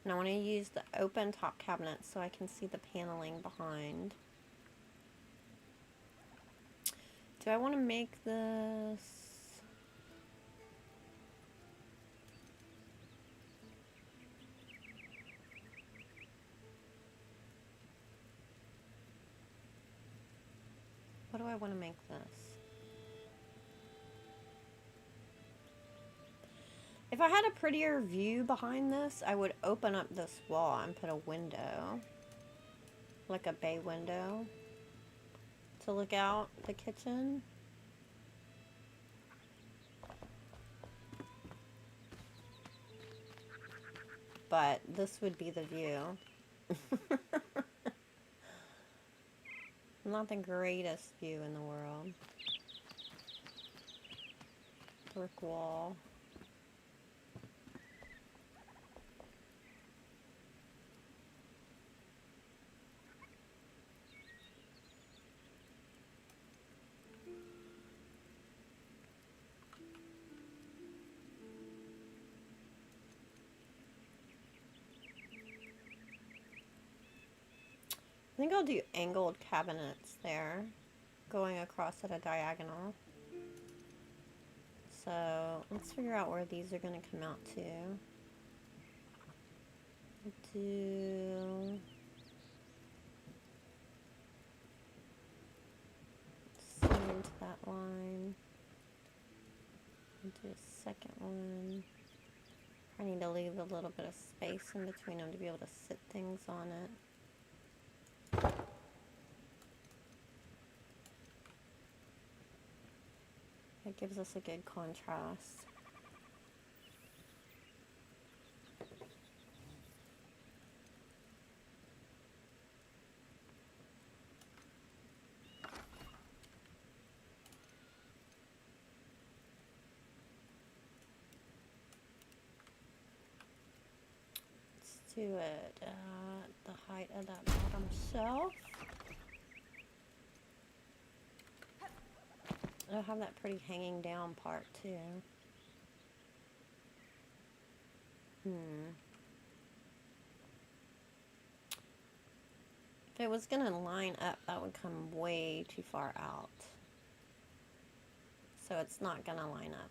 And I want to use the open top cabinet so I can see the paneling behind. Do I want to make this... What do I want to make this? If I had a prettier view behind this, I would open up this wall and put a window. Like a bay window. To look out the kitchen. But this would be the view. Not the greatest view in the world. Brick wall. I think I'll do angled cabinets there, going across at a diagonal. So let's figure out where these are going to come out to. Do center into that line. Do a second one. I need to leave a little bit of space in between them to be able to sit things on it. That gives us a good contrast. Let's do it at the height of that bottom shelf. I'll have that pretty hanging down part too. If it was gonna line up, that would come way too far out. So it's not gonna line up.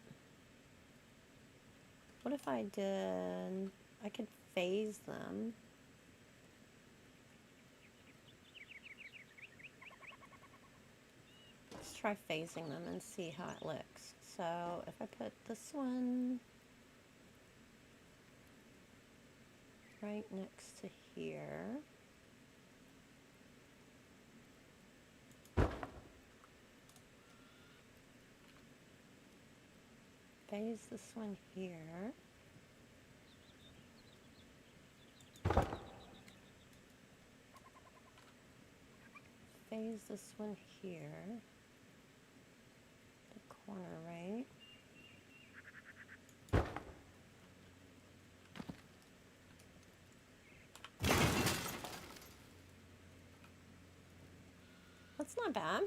What if I did, I could phase them. Let's try phasing them and see how it looks. So if I put this one right next to here. Phase this one here. Phase this one here. The corner, right? That's not bad.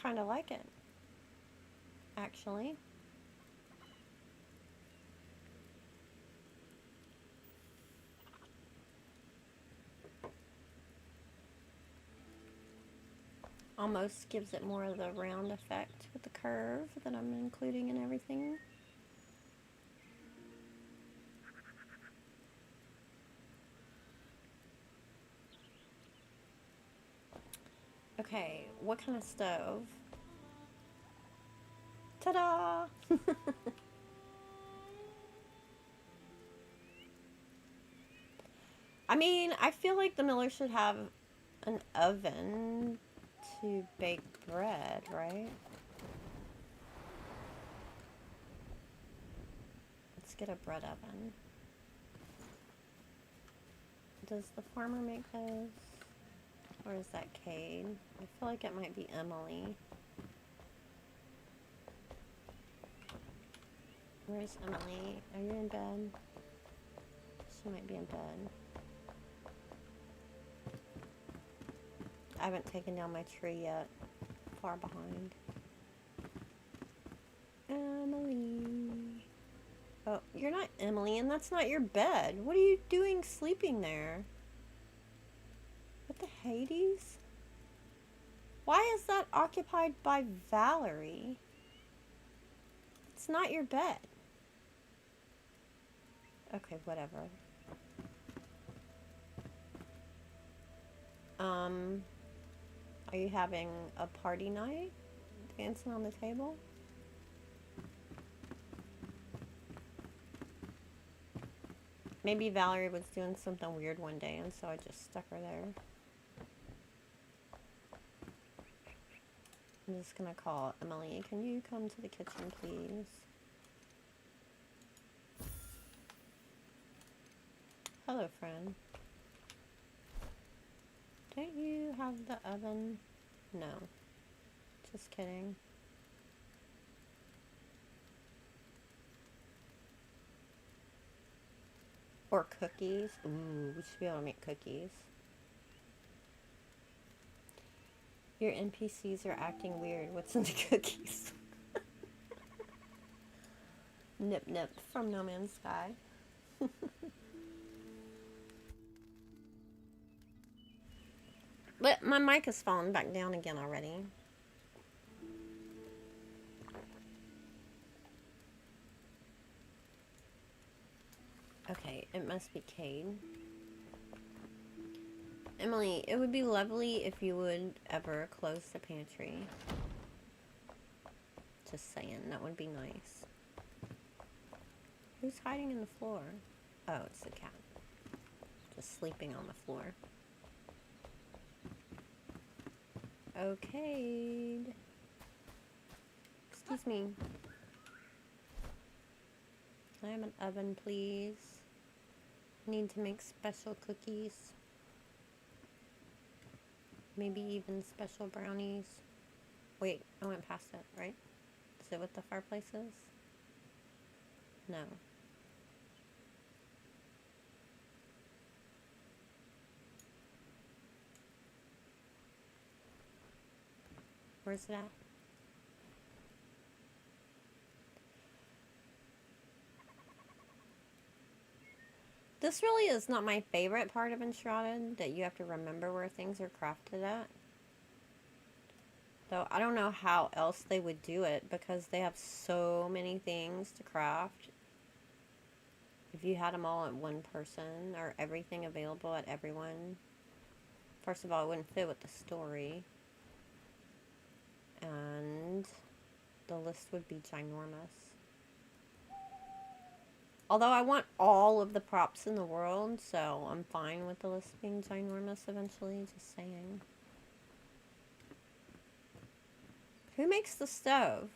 Kind of like it, actually. Almost gives it more of the round effect with the curve that I'm including in everything. Okay, what kind of stove? Ta-da! I mean, I feel like the Miller should have an oven to bake bread, right? Let's get a bread oven. Does the farmer make those? Or is that Cade? I feel like it might be Emily. Where's Emily? Are you in bed? She might be in bed. I haven't taken down my tree yet. Far behind. Emily. Oh, you're not Emily, and that's not your bed. What are you doing sleeping there? What the Hades? Why is that occupied by Valerie? It's not your bed. Okay, whatever. Are you having a party night? Dancing on the table? Maybe Valerie was doing something weird one day, and so I just stuck her there. I'm just gonna call Emily. Can you come to the kitchen, please? Hello, friend. Don't you have the oven? No. Just kidding. Or cookies. Ooh, we should be able to make cookies. Your NPCs are acting weird. What's in the cookies? Nip Nip from No Man's Sky. But my mic has fallen back down again already. Okay, it must be Cade. Emily, it would be lovely if you would ever close the pantry. Just saying, that would be nice. Who's hiding in the floor? Oh, it's the cat. Just sleeping on the floor. Okay. Excuse me. Can I have an oven, please? Need to make special cookies. Maybe even special brownies. Wait, I went past it, right? Is it what the fireplace is? No. Where's it at? This really is not my favorite part of Enshrouded, that you have to remember where things are crafted at. Though I don't know how else they would do it, because they have so many things to craft. If you had them all at one person, or everything available at everyone, first of all, it wouldn't fit with the story. And the list would be ginormous. Although I want all of the props in the world, so I'm fine with the list being ginormous eventually, just saying. Who makes the stove?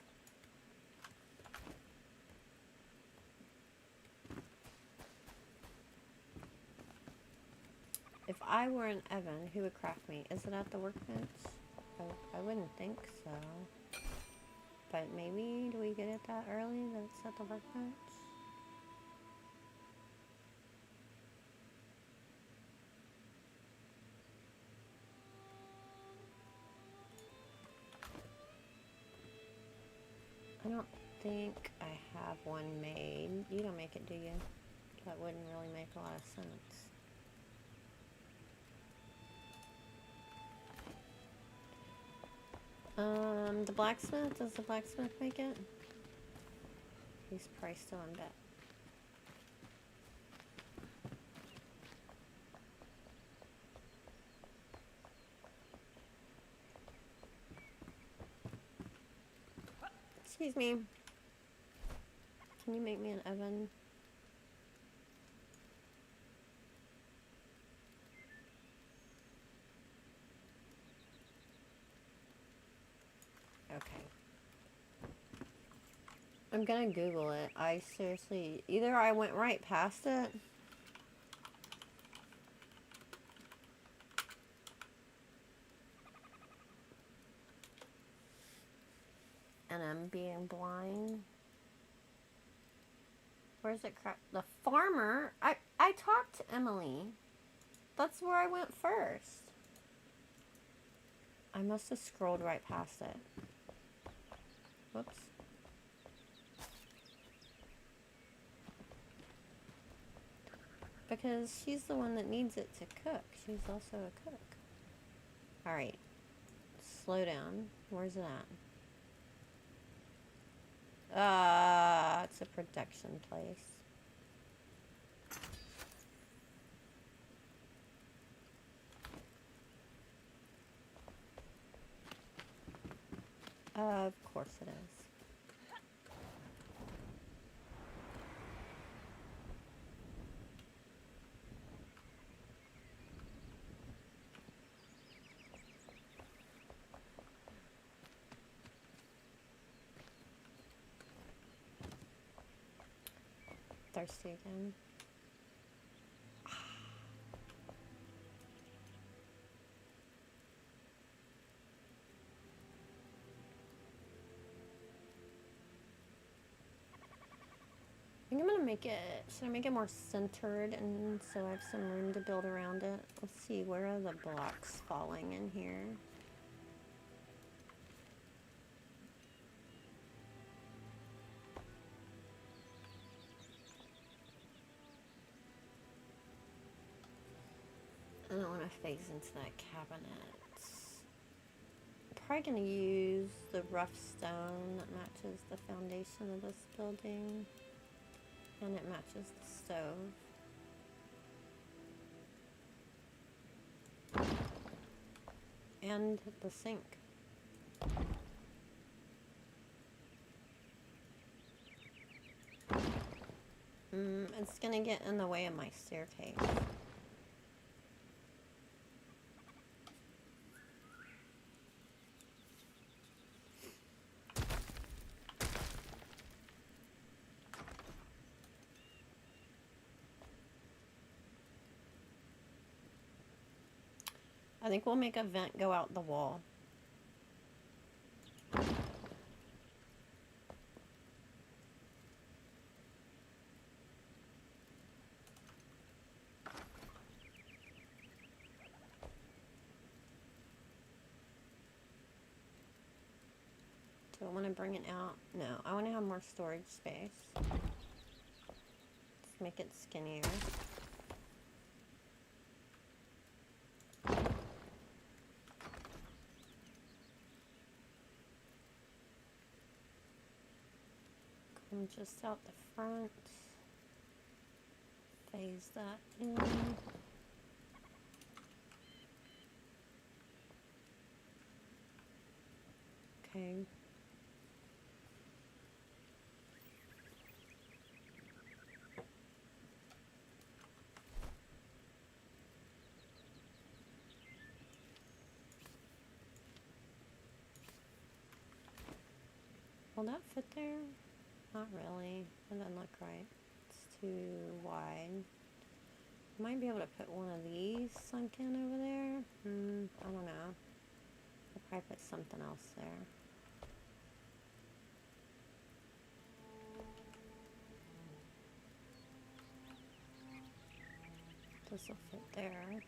If I were an oven, who would craft me? Is it at the workbench? I wouldn't think so. But maybe, do we get it that early that it's at the workbench? I don't think I have one made. You don't make it, do you? That wouldn't really make a lot of sense. The blacksmith, does the blacksmith make it? He's probably still in bed. Excuse me. Can you make me an oven? Okay. I'm gonna Google it. I seriously... Either I went right past it... and I'm being blind. Where's it the farmer? I talked to Emily. That's where I went first. I must have scrolled right past it. Whoops. Because she's the one that needs it to cook. She's also a cook. Alright. Slow down. Where's it at? It's a production place. Of course it is. thirsty again. I think I'm gonna make it, should I make it more centered and so I have some room to build around it? Let's see, where are the blocks falling in here? I don't want to phase into that cabinet. I'm probably going to use the rough stone that matches the foundation of this building. And it matches the stove. And the sink. It's going to get in the way of my staircase. I think we'll make a vent go out the wall. Do I want to bring it out? No, I want to have more storage space. Let's make it skinnier. Come just out the front. Phase that in. Okay. Will that fit there? Not really. It doesn't look right. It's too wide. Might be able to put one of these sunk in over there. I don't know. I'll probably put something else there. This will fit there.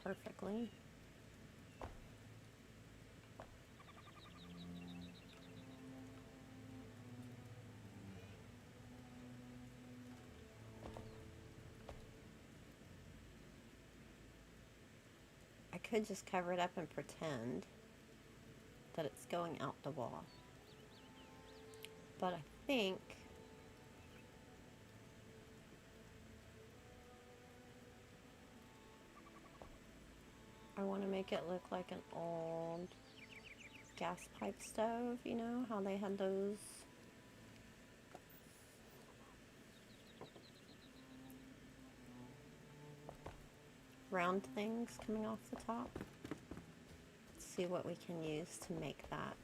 Perfectly. I could just cover it up and pretend that it's going out the wall. But I think I want to make it look like an old gas pipe stove, you know, how they had those round things coming off the top. Let's see what we can use to make that.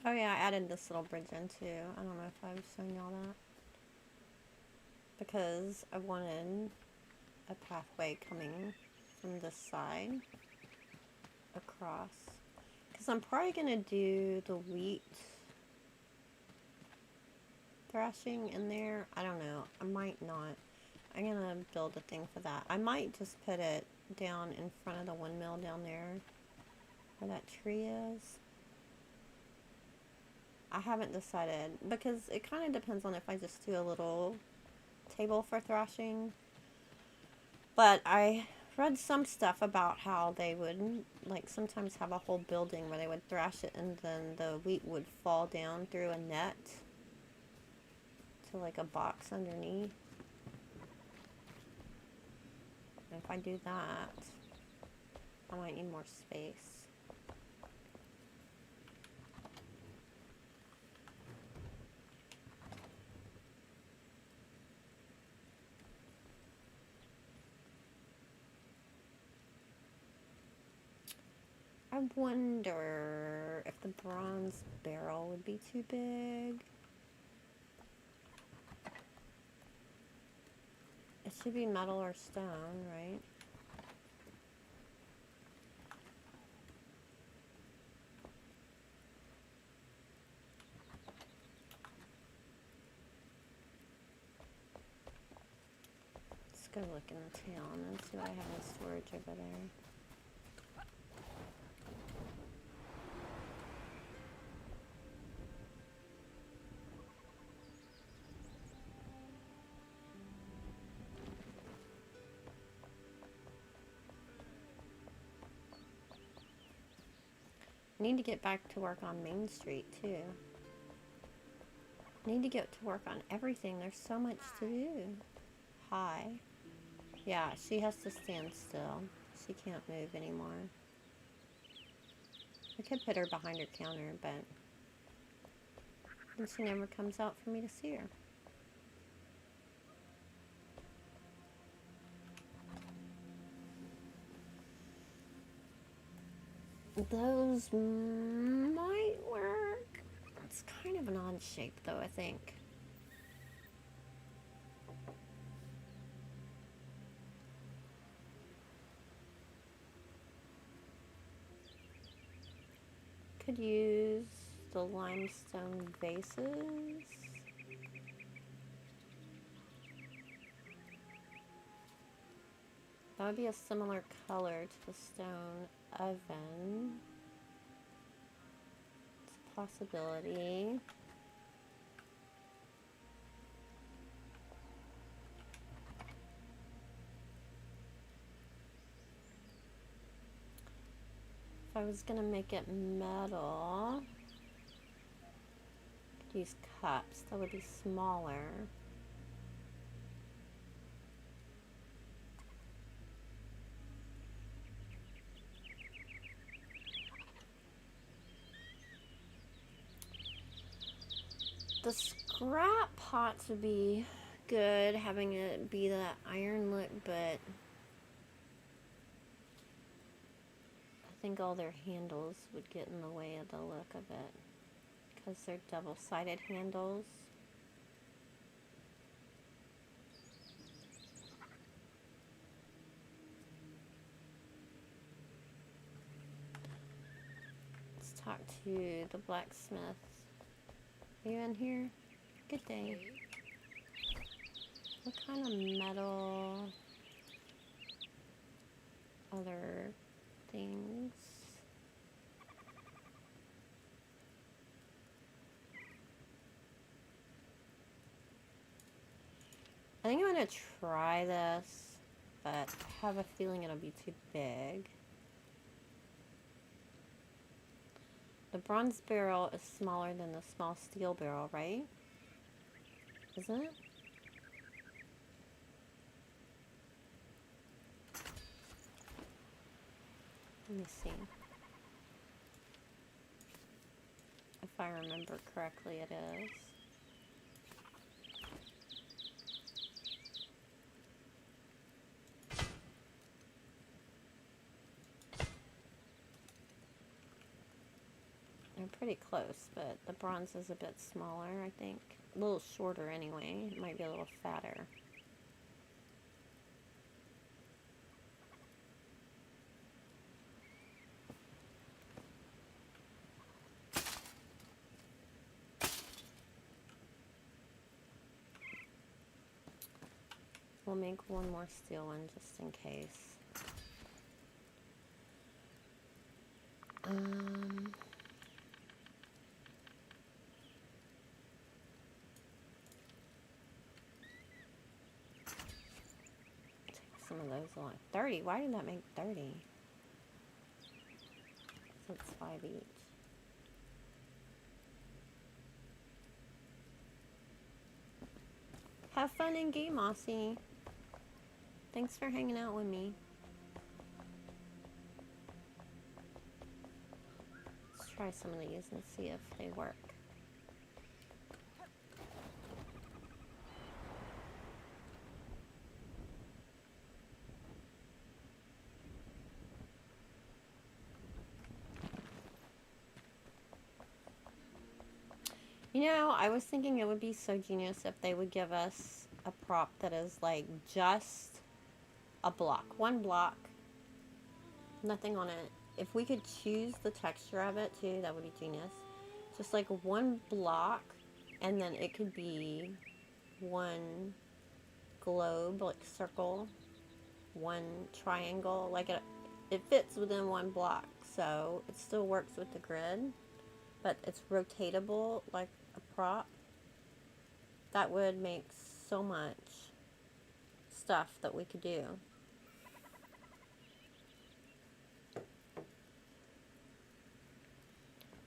Oh yeah, I added this little bridge in too. I don't know if I've shown y'all that. Because I wanted a pathway coming from this side across. Because I'm probably going to do the wheat thrashing in there. I don't know. I might not. I'm going to build a thing for that. I might just put it down in front of the windmill down there where that tree is. I haven't decided because it kind of depends on if I just do a little table for thrashing. But I read some stuff about how they would like sometimes have a whole building where they would thrash it and then the wheat would fall down through a net to like a box underneath. And if I do that, I might need more space. I wonder if the bronze barrel would be too big. It should be metal or stone, right? Let's go look in the town and see what I have in storage over there. I need to get back to work on Main Street too. I need to get to work on everything. There's so much to do. Hi. Yeah, she has to stand still. She can't move anymore. I could put her behind her counter, but then she never comes out for me to see her. Those might work. It's kind of an odd shape though, I think. Could use the limestone vases. That would be a similar color to the stone oven. It's a possibility. If I was gonna make it metal, I could use cups. That would be smaller. The scrap pots would be good, having it be that iron look, but I think all their handles would get in the way of the look of it because they're double-sided handles. Let's talk to the blacksmith. Are you in here? Good day. What kind of metal? Other things? I think I'm gonna try this, but I have a feeling it'll be too big. The bronze barrel is smaller than the small steel barrel, right? Isn't it? Let me see. If I remember correctly, it is. They're pretty close, but the bronze is a bit smaller, I think. A little shorter anyway. It might be a little fatter. We'll make one more steel one just in case. Some of those along. 30? Why did that make 30? So it's 5 each. Have fun in game, Aussie. Thanks for hanging out with me. Let's try some of these and see if they work. You know, I was thinking it would be so genius if they would give us a prop that is like just a block. One block. Nothing on it. If we could choose the texture of it too, that would be genius. Just like one block, and then it could be one globe, like circle, one triangle. Like it fits within one block, so it still works with the grid, but it's rotatable like a prop. That would make so much stuff that we could do.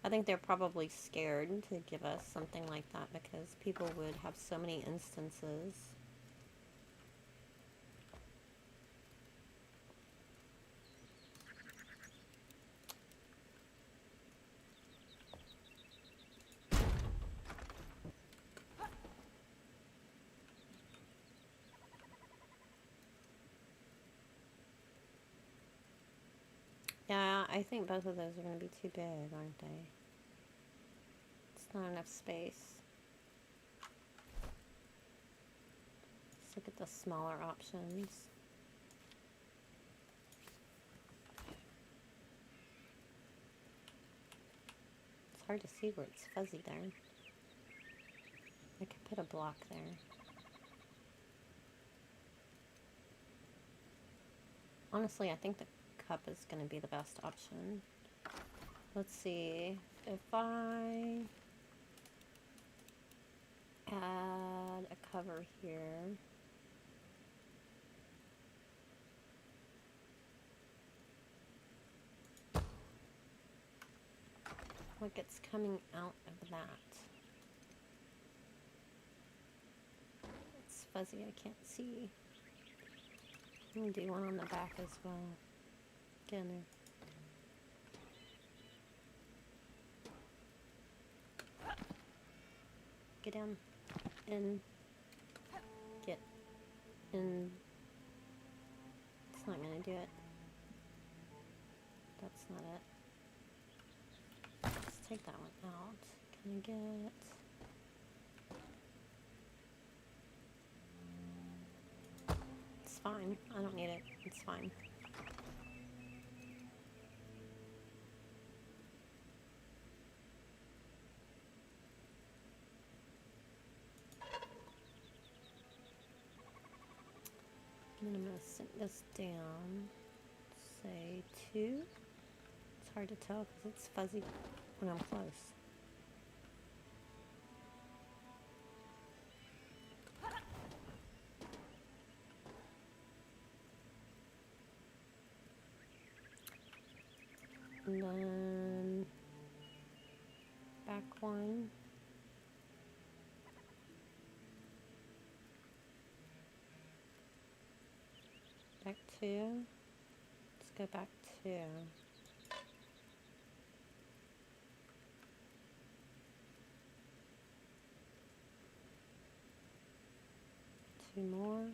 I think they're probably scared to give us something like that because people would have so many instances. Yeah, I think both of those are going to be too big, aren't they? It's not enough space. Let's look at the smaller options. It's hard to see where it's fuzzy there. I could put a block there. Honestly, I think the cup is going to be the best option. Let's see. If I add a cover here. What gets coming out of that? It's fuzzy, I can't see. I'm going to do one on the back as well. Get in there. Get down and get in. It's not going to do it. That's not it. Let's take that one out. Can I get... It's fine. I don't need it. It's fine. And I'm going to sink this down, say 2. It's hard to tell because it's fuzzy when I'm close. And then back 1. Back 2. Let's go back 2. 2 more.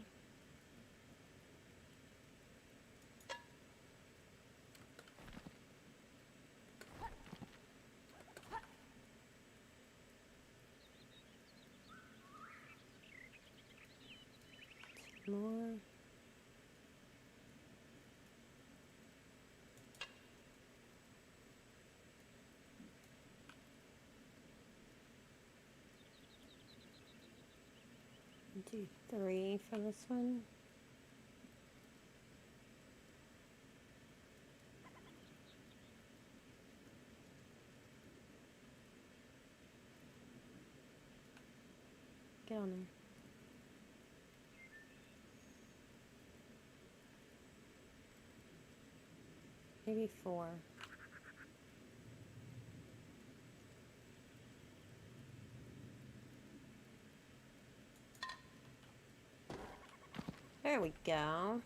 More. Do 3 for this one. Get on there. Maybe 4. There we go.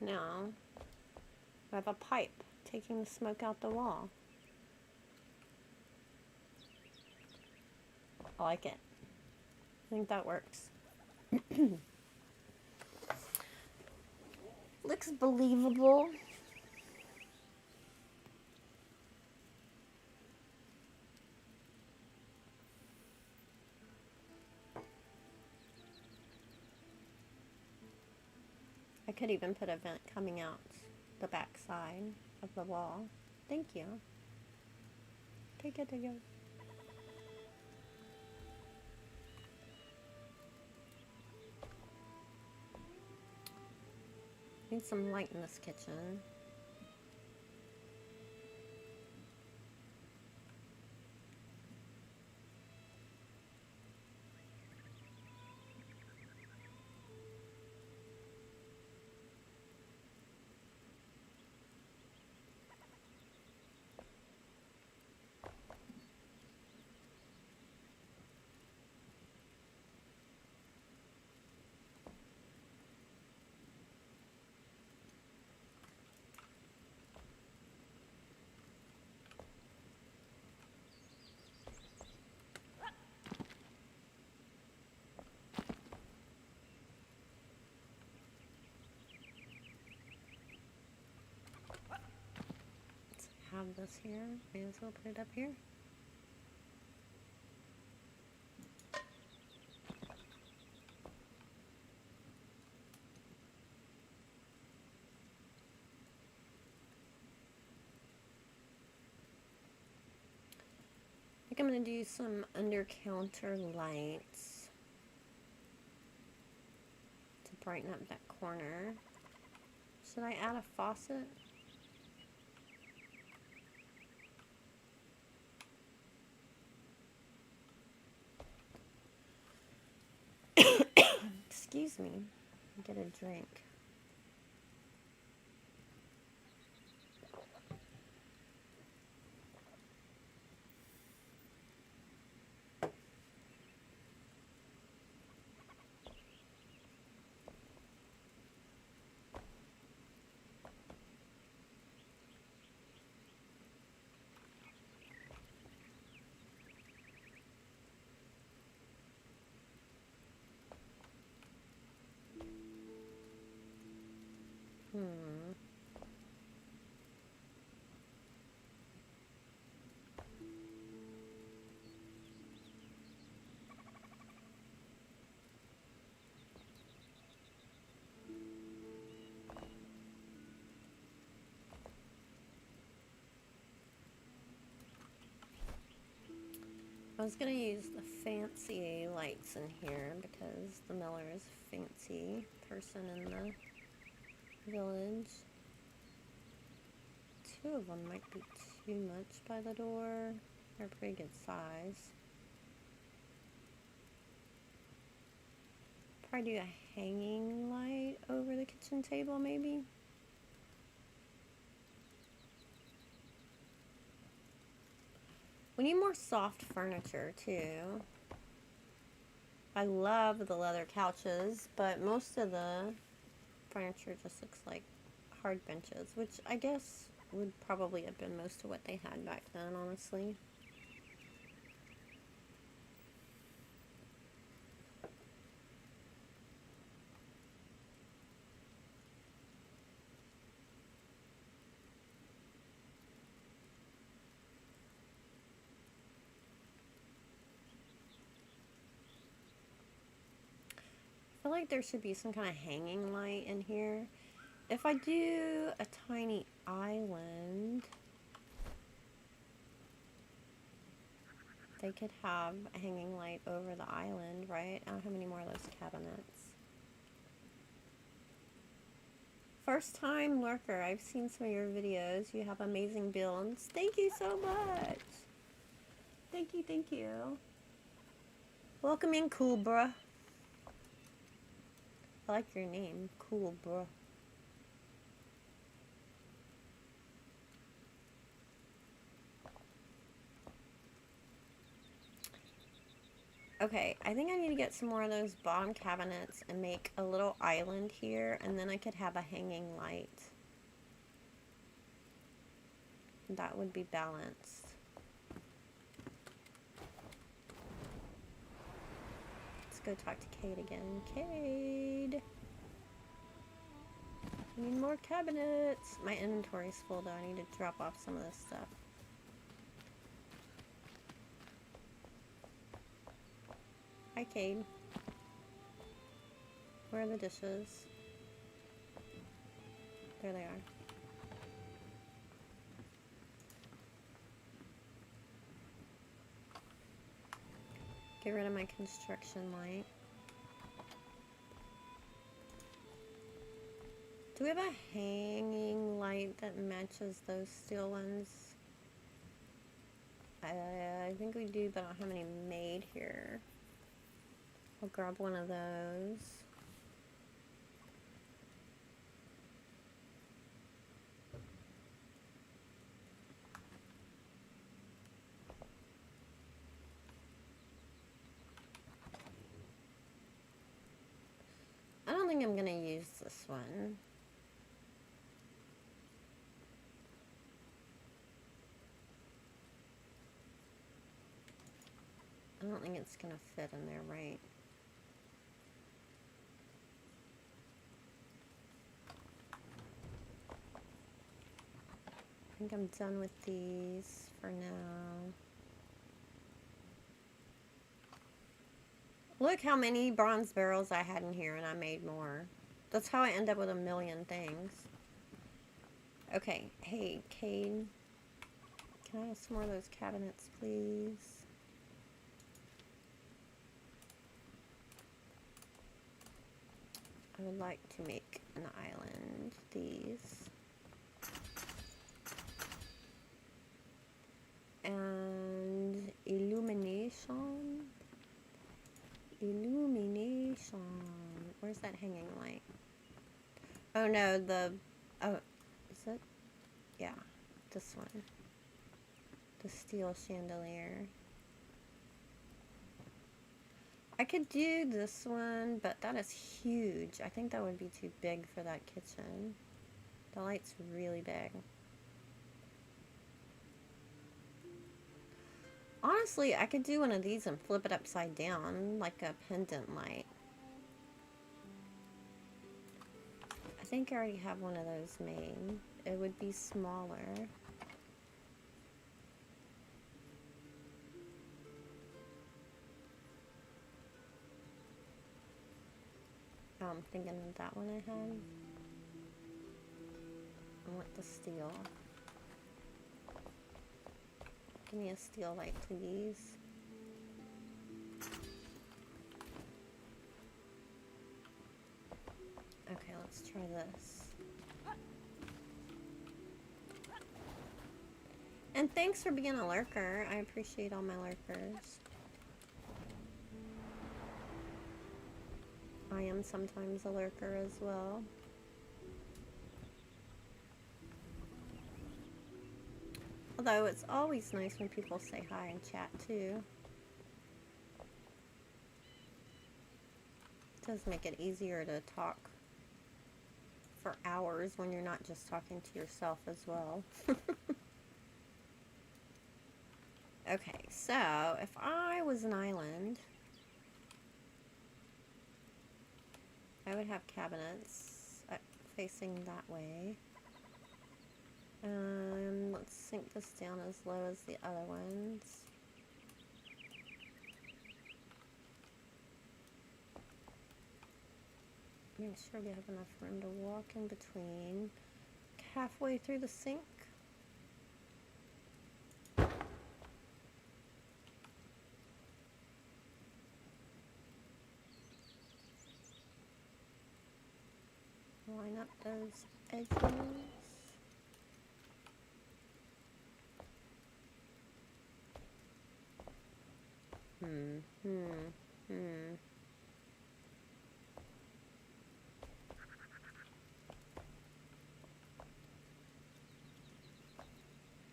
Now, I have a pipe taking the smoke out the wall. I like it. I think that works. Looks believable. I could even put a vent coming out the back side of the wall. Thank you. Take it. Need some light in this kitchen. Have this here. May as well put it up here. I think I'm going to do some under counter lights to brighten up that corner. Should I add a faucet? Excuse me. Get a drink. I was going to use the fancy lights in here because the miller is a fancy person in the village. Two of them might be too much by the door. They're pretty good size. Probably do a hanging light over the kitchen table maybe. We need more soft furniture too. I love the leather couches, but most of the furniture just looks like hard benches, which I guess would probably have been most of what they had back then, honestly. I feel like there should be some kind of hanging light in here. If I do a tiny island, they could have a hanging light over the island, right? I don't have any more of those cabinets. First time lurker. I've seen some of your videos. You have amazing builds. Thank you so much. Thank you. Welcome in, Cool Bruh. I like your name, Cool Bruh. Okay, I think I need to get some more of those bottom cabinets and make a little island here, and then I could have a hanging light. That would be balanced. let's go talk to Cade again. Cade! I need more cabinets! My inventory's full though, I need to drop off some of this stuff. Hi, Cade. Where are the dishes? There they are. Get rid of my construction light. Do we have a hanging light that matches those steel ones? I think we do, but I don't have any made here. I'll grab one of those. I don't think I'm gonna use this one. I don't think it's gonna fit in there right. I think I'm done with these for now. Look how many bronze barrels I had in here, and I made more. That's how I end up with a million things. Okay, hey, Cade. Can I have some more of those cabinets, please? I would like to make an island. These. And illumination. Illumination. Where's that hanging light? Oh no, oh, is it? Yeah, this one. The steel chandelier. I could do this one, but that is huge. I think that would be too big for that kitchen. The light's really big. Honestly, I could do one of these and flip it upside down, like a pendant light. I think I already have one of those made. It would be smaller. Oh, I'm thinking of that one I had. I want the steel. Give me a steel light, please. Okay, let's try this. And thanks for being a lurker. I appreciate all my lurkers. I am sometimes a lurker as well. Although it's always nice when people say hi and chat too. It does make it easier to talk for hours when you're not just talking to yourself as well. Okay, so if I was an island, I would have cabinets facing that way. Let's sink this down as low as the other ones. Make sure we have enough room to walk in between. Halfway through the sink. Line up those edges.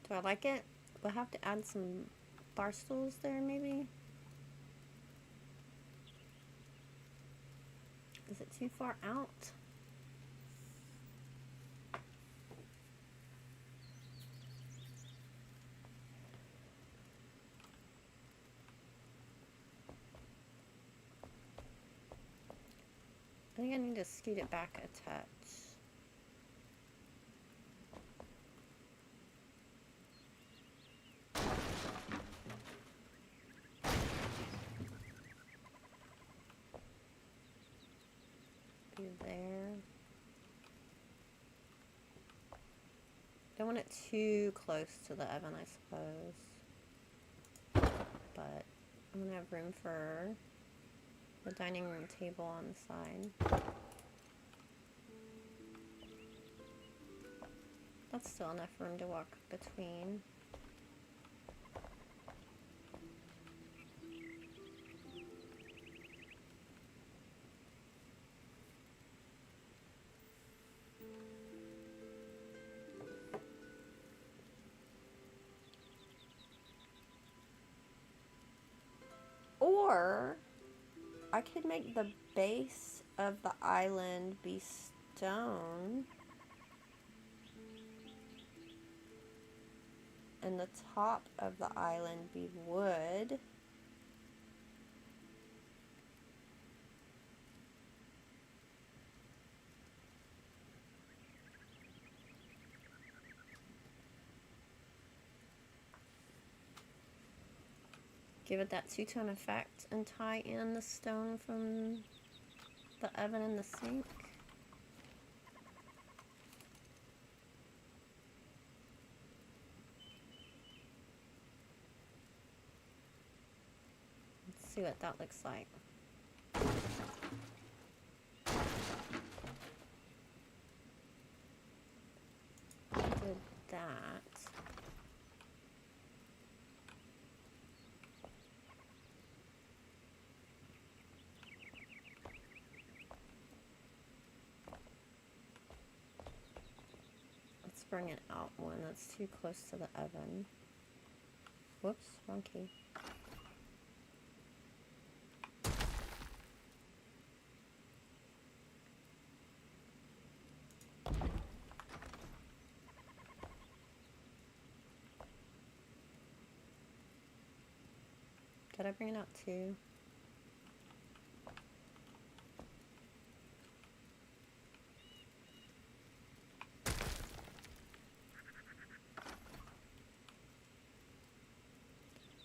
Do I like it? We'll have to add some bar stools there, maybe? Is it too far out? I think I need to scoot it back a touch. Be there. Don't want it too close to the oven, I suppose. But I'm gonna have room for the dining room table on the side. That's still enough room to walk between. Or I could make the base of the island be stone and the top of the island be wood. Give it that two-tone effect and tie in the stone from the oven and the sink. Let's see what that looks like. Did that. Let's bring it out one that's too close to the oven. Whoops, wrong key. Did I bring it out too?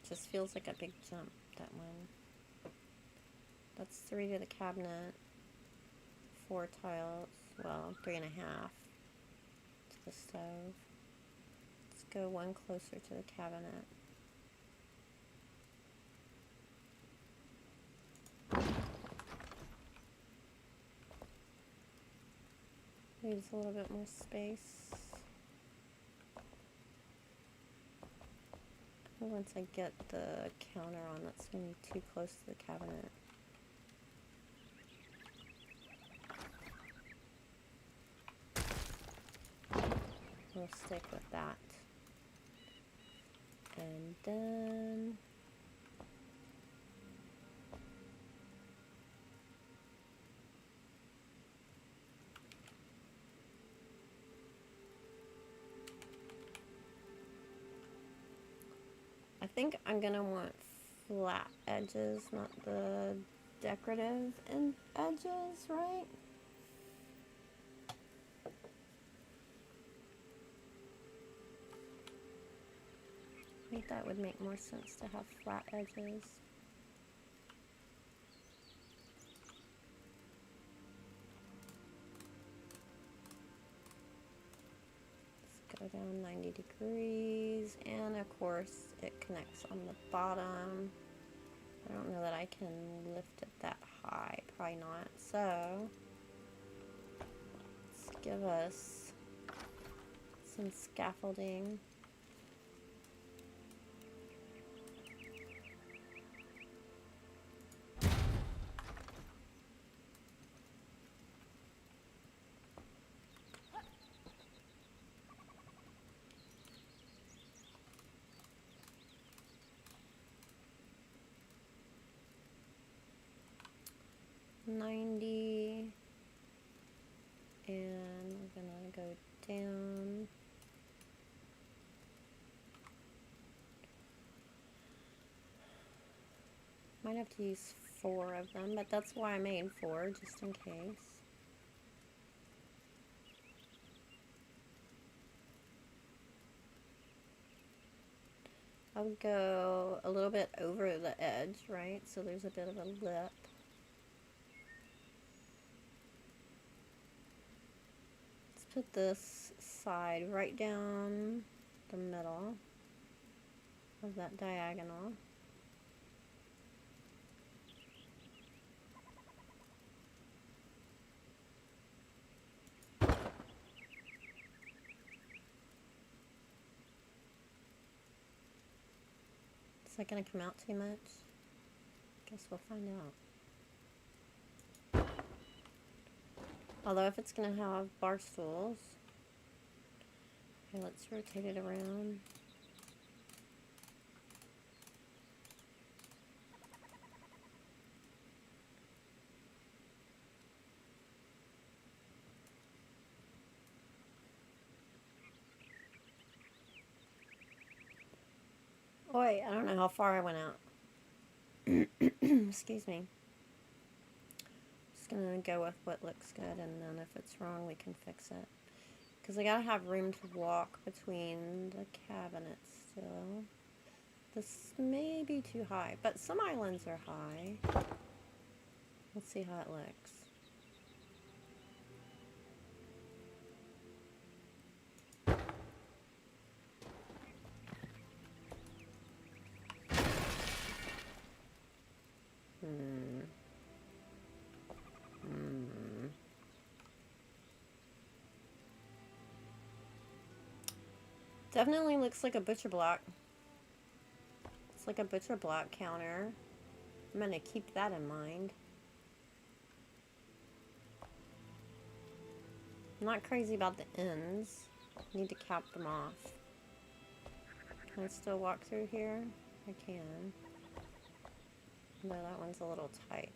Just feels like a big jump, that one. That's 3 to the cabinet, 4 tiles, well, 3.5 to the stove. Let's go one closer to the cabinet. Leaves a little bit more space. Once I get the counter on, that's going to be too close to the cabinet. We'll stick with that. And then I think I'm gonna want flat edges, not the decorative edges, right? I think that would make more sense to have flat edges. Go down 90 degrees, and of course it connects on the bottom. I don't know that I can lift it that high, probably not. So let's give us some scaffolding. $90, and we're gonna go down. Might have to use 4 of them, but that's why I made 4, just in case. I'll go a little bit over the edge, right? So there's a bit of a lip. Let's put this side right down the middle of that diagonal. Is that going to come out too much? Guess we'll find out. Although if it's going to have bar stools. Okay, let's rotate it around. Oh, wait, I don't know how far I went out. Excuse me. Just gonna go with what looks good, and then if it's wrong, we can fix it. Because I gotta have room to walk between the cabinets still. This may be too high, but some islands are high. Let's see how it looks. Definitely looks like a butcher block. It's like a butcher block counter. I'm gonna keep that in mind. I'm not crazy about the ends. Need to cap them off. Can I still walk through here? I can. No, that one's a little tight.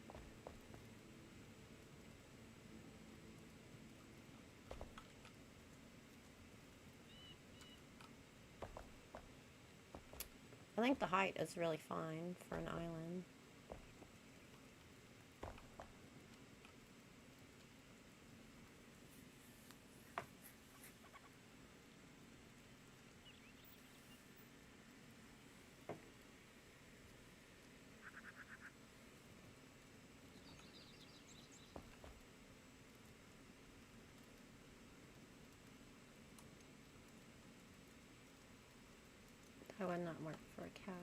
I think the height is really fine for an island. That would not work for a cap.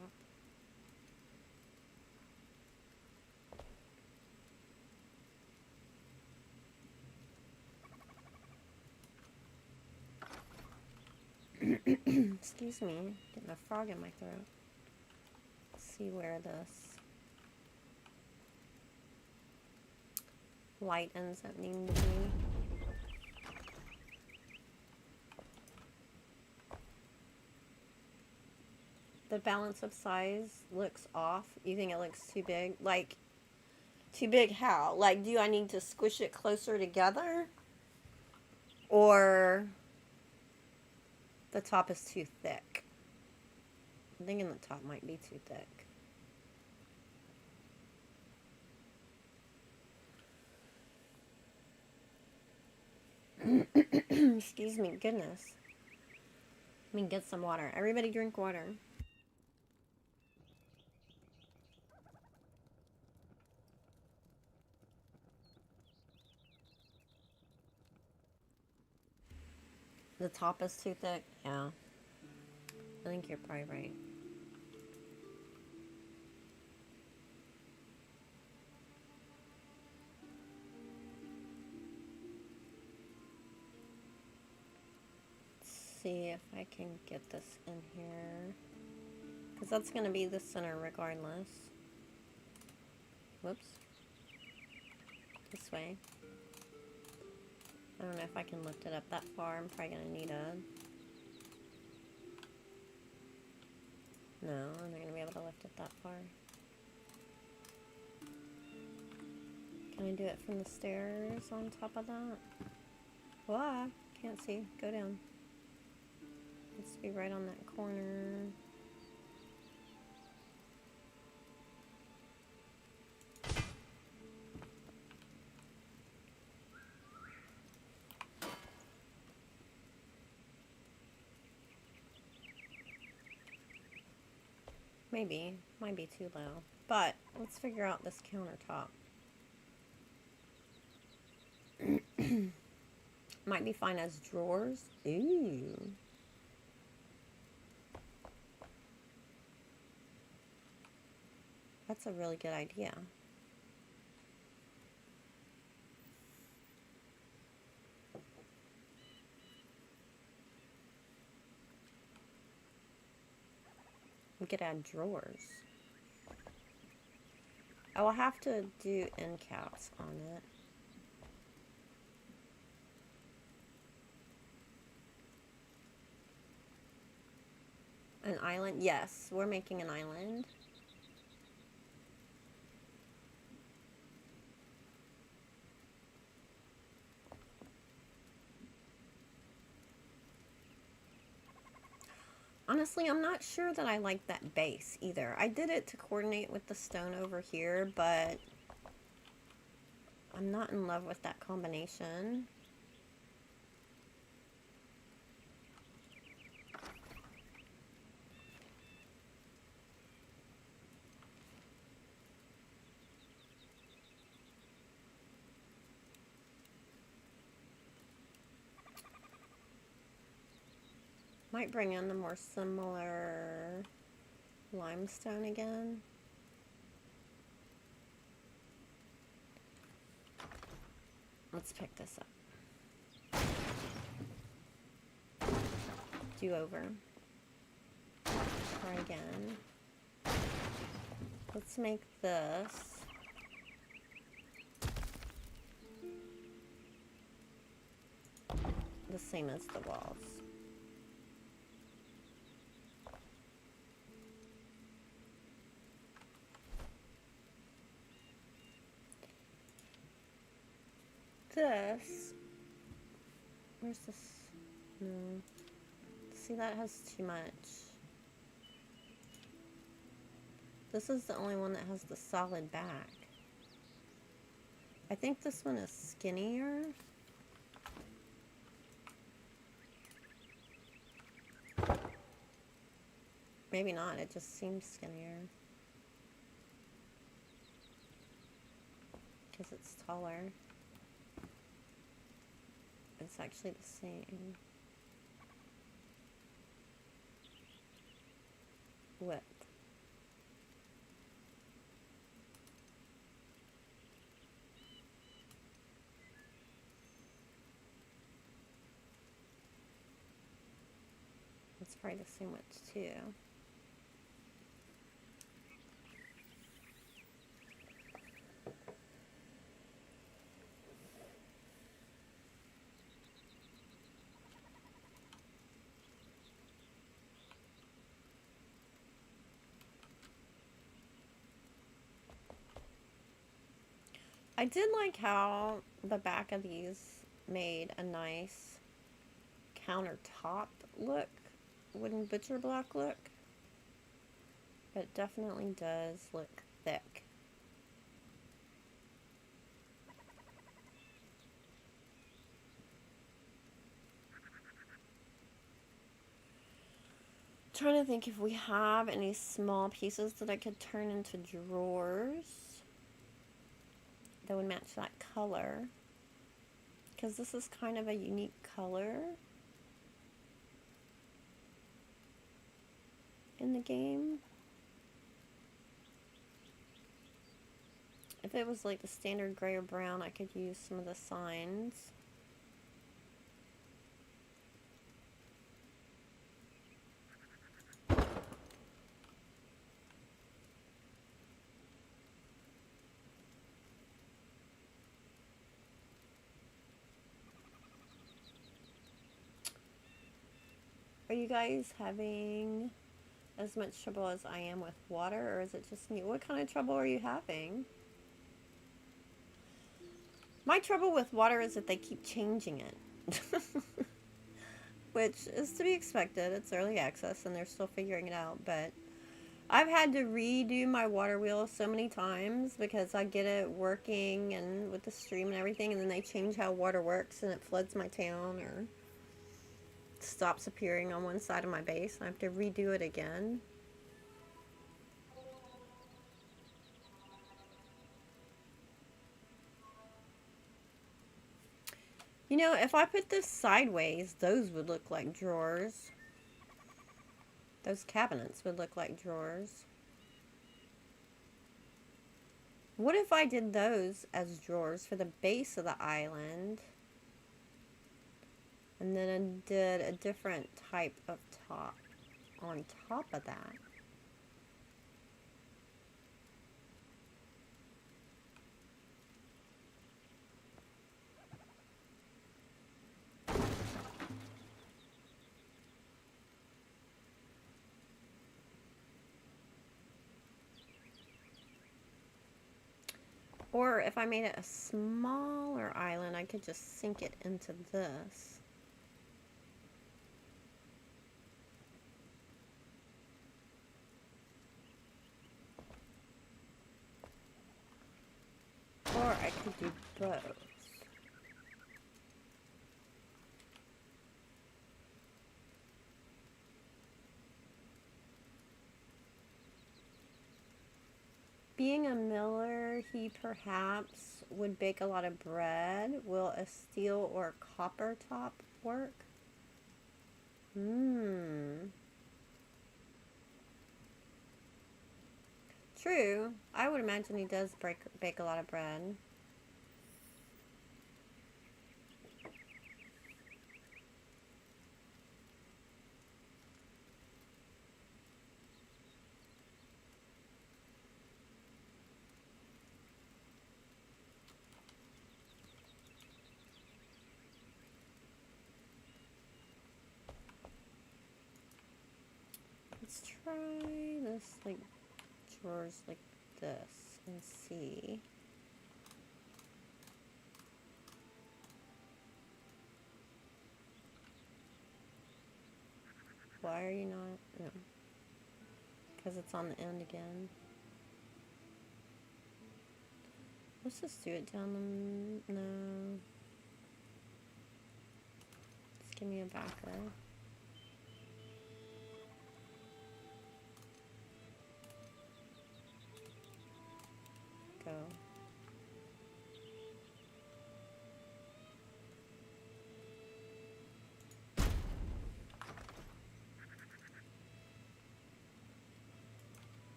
Excuse me, getting a frog in my throat. Let's see where this light ends up needing to be. The balance of size looks off. You think it looks too big? Like, too big how? Like, do I need to squish it closer together? Or the top is too thick? I'm thinking the top might be too thick. Excuse me, goodness. Let me get some water. Everybody drink water. The top is too thick? Yeah. I think you're probably right. Let's see if I can get this in here. Because that's going to be the center regardless. Whoops. This way. I don't know if I can lift it up that far. I'm probably going to need a... No, I'm not going to be able to lift it that far. Can I do it from the stairs on top of that? Whoa, can't see. Go down. Let's be right on that corner. Maybe. Might be too low. But let's figure out this countertop. Might be fine as drawers. Ooh. That's a really good idea. We could add drawers. I will have to do end caps on it. An island? Yes, we're making an island. Honestly, I'm not sure that I like that base either. I did it to coordinate with the stone over here, but I'm not in love with that combination. Might bring in the more similar limestone again. Let's pick this up. Do over. Try again. Let's make this the same as the walls. This, where's this? No. See, that has too much. This is the only one that has the solid back. I think this one is skinnier. Maybe not, it just seems skinnier. Because it's taller. It's actually the same width. It's probably the same width too. I did like how the back of these made a nice countertop look, wooden butcher block look. But it definitely does look thick. Trying to think if we have any small pieces that I could turn into drawers that would match that color, because this is kind of a unique color in the game. If it was like the standard gray or brown, I could use some of the signs. Are you guys having as much trouble as I am with water, or is it just me? What kind of trouble are you having? My trouble with water is that they keep changing it. Which is to be expected. It's early access and they're still figuring it out, but I've had to redo my water wheel so many times because I get it working and with the stream and everything, and then they change how water works and it floods my town or stops appearing on one side of my base and I have to redo it again. You know, if I put this sideways, those would look like drawers. Those cabinets would look like drawers. What if I did those as drawers for the base of the island? And then I did a different type of top on top of that. Or if I made it a smaller island, I could just sink it into this. Or I could do both. Being a miller, he perhaps would bake a lot of bread. Will a steel or copper top work? True. I would imagine he does bake a lot of bread. Let's try this, like, drawers like this and see. Why are you not? No. Because it's on the end again. Let's just do it down the... No. Just give me a backer. Go.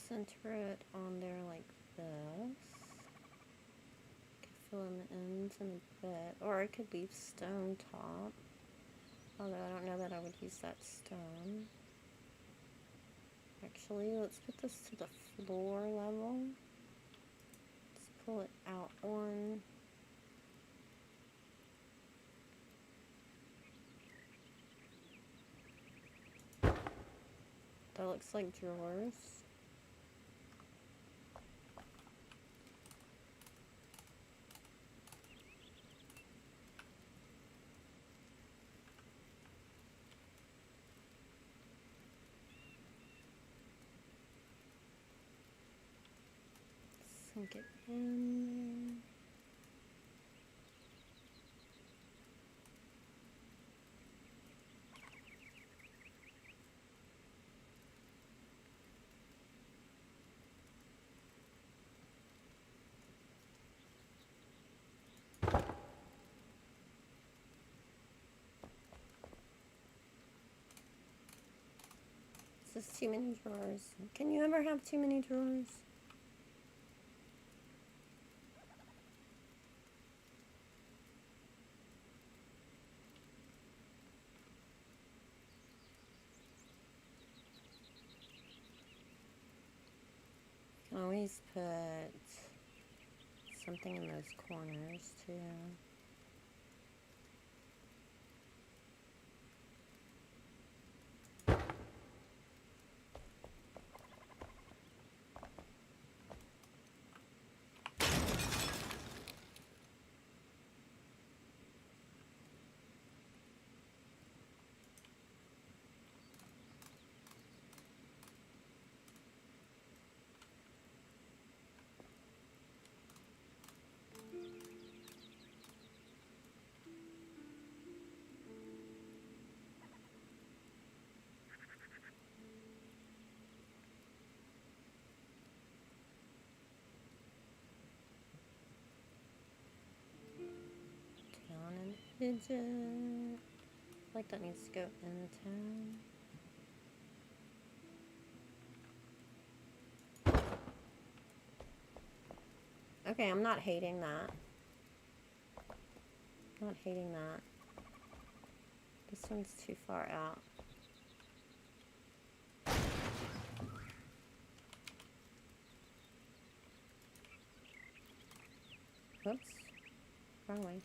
Center it on there like this. Could fill in the ends in a bit, or I could leave stone top. Although I don't know that I would use that stone. Actually, let's put this to the floor level. Let's pull it out one. That looks like drawers. Sink it in there. This is too many drawers. Can you ever have too many drawers? You can always put something in those corners too. Pigeon. Like that needs to go in town. Okay, I'm not hating that. Not hating that. This one's too far out. Whoops. Wrong way.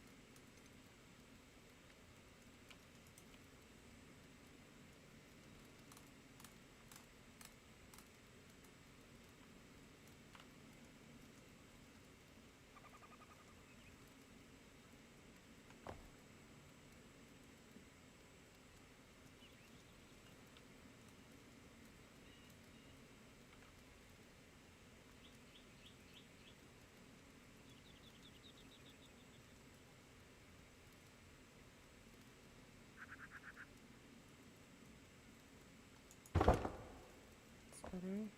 Better.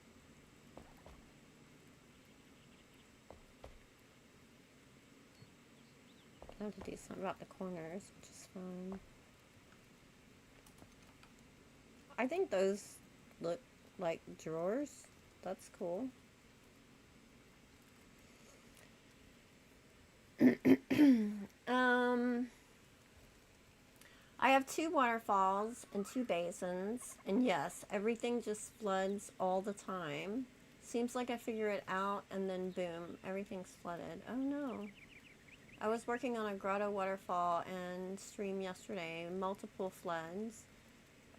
I have to do something about the corners, which is fine. I think those look like drawers. That's cool. I have 2 waterfalls and 2 basins, and yes, everything just floods all the time. Seems like I figure it out, and then boom, everything's flooded. Oh no. I was working on a grotto waterfall and stream yesterday, multiple floods.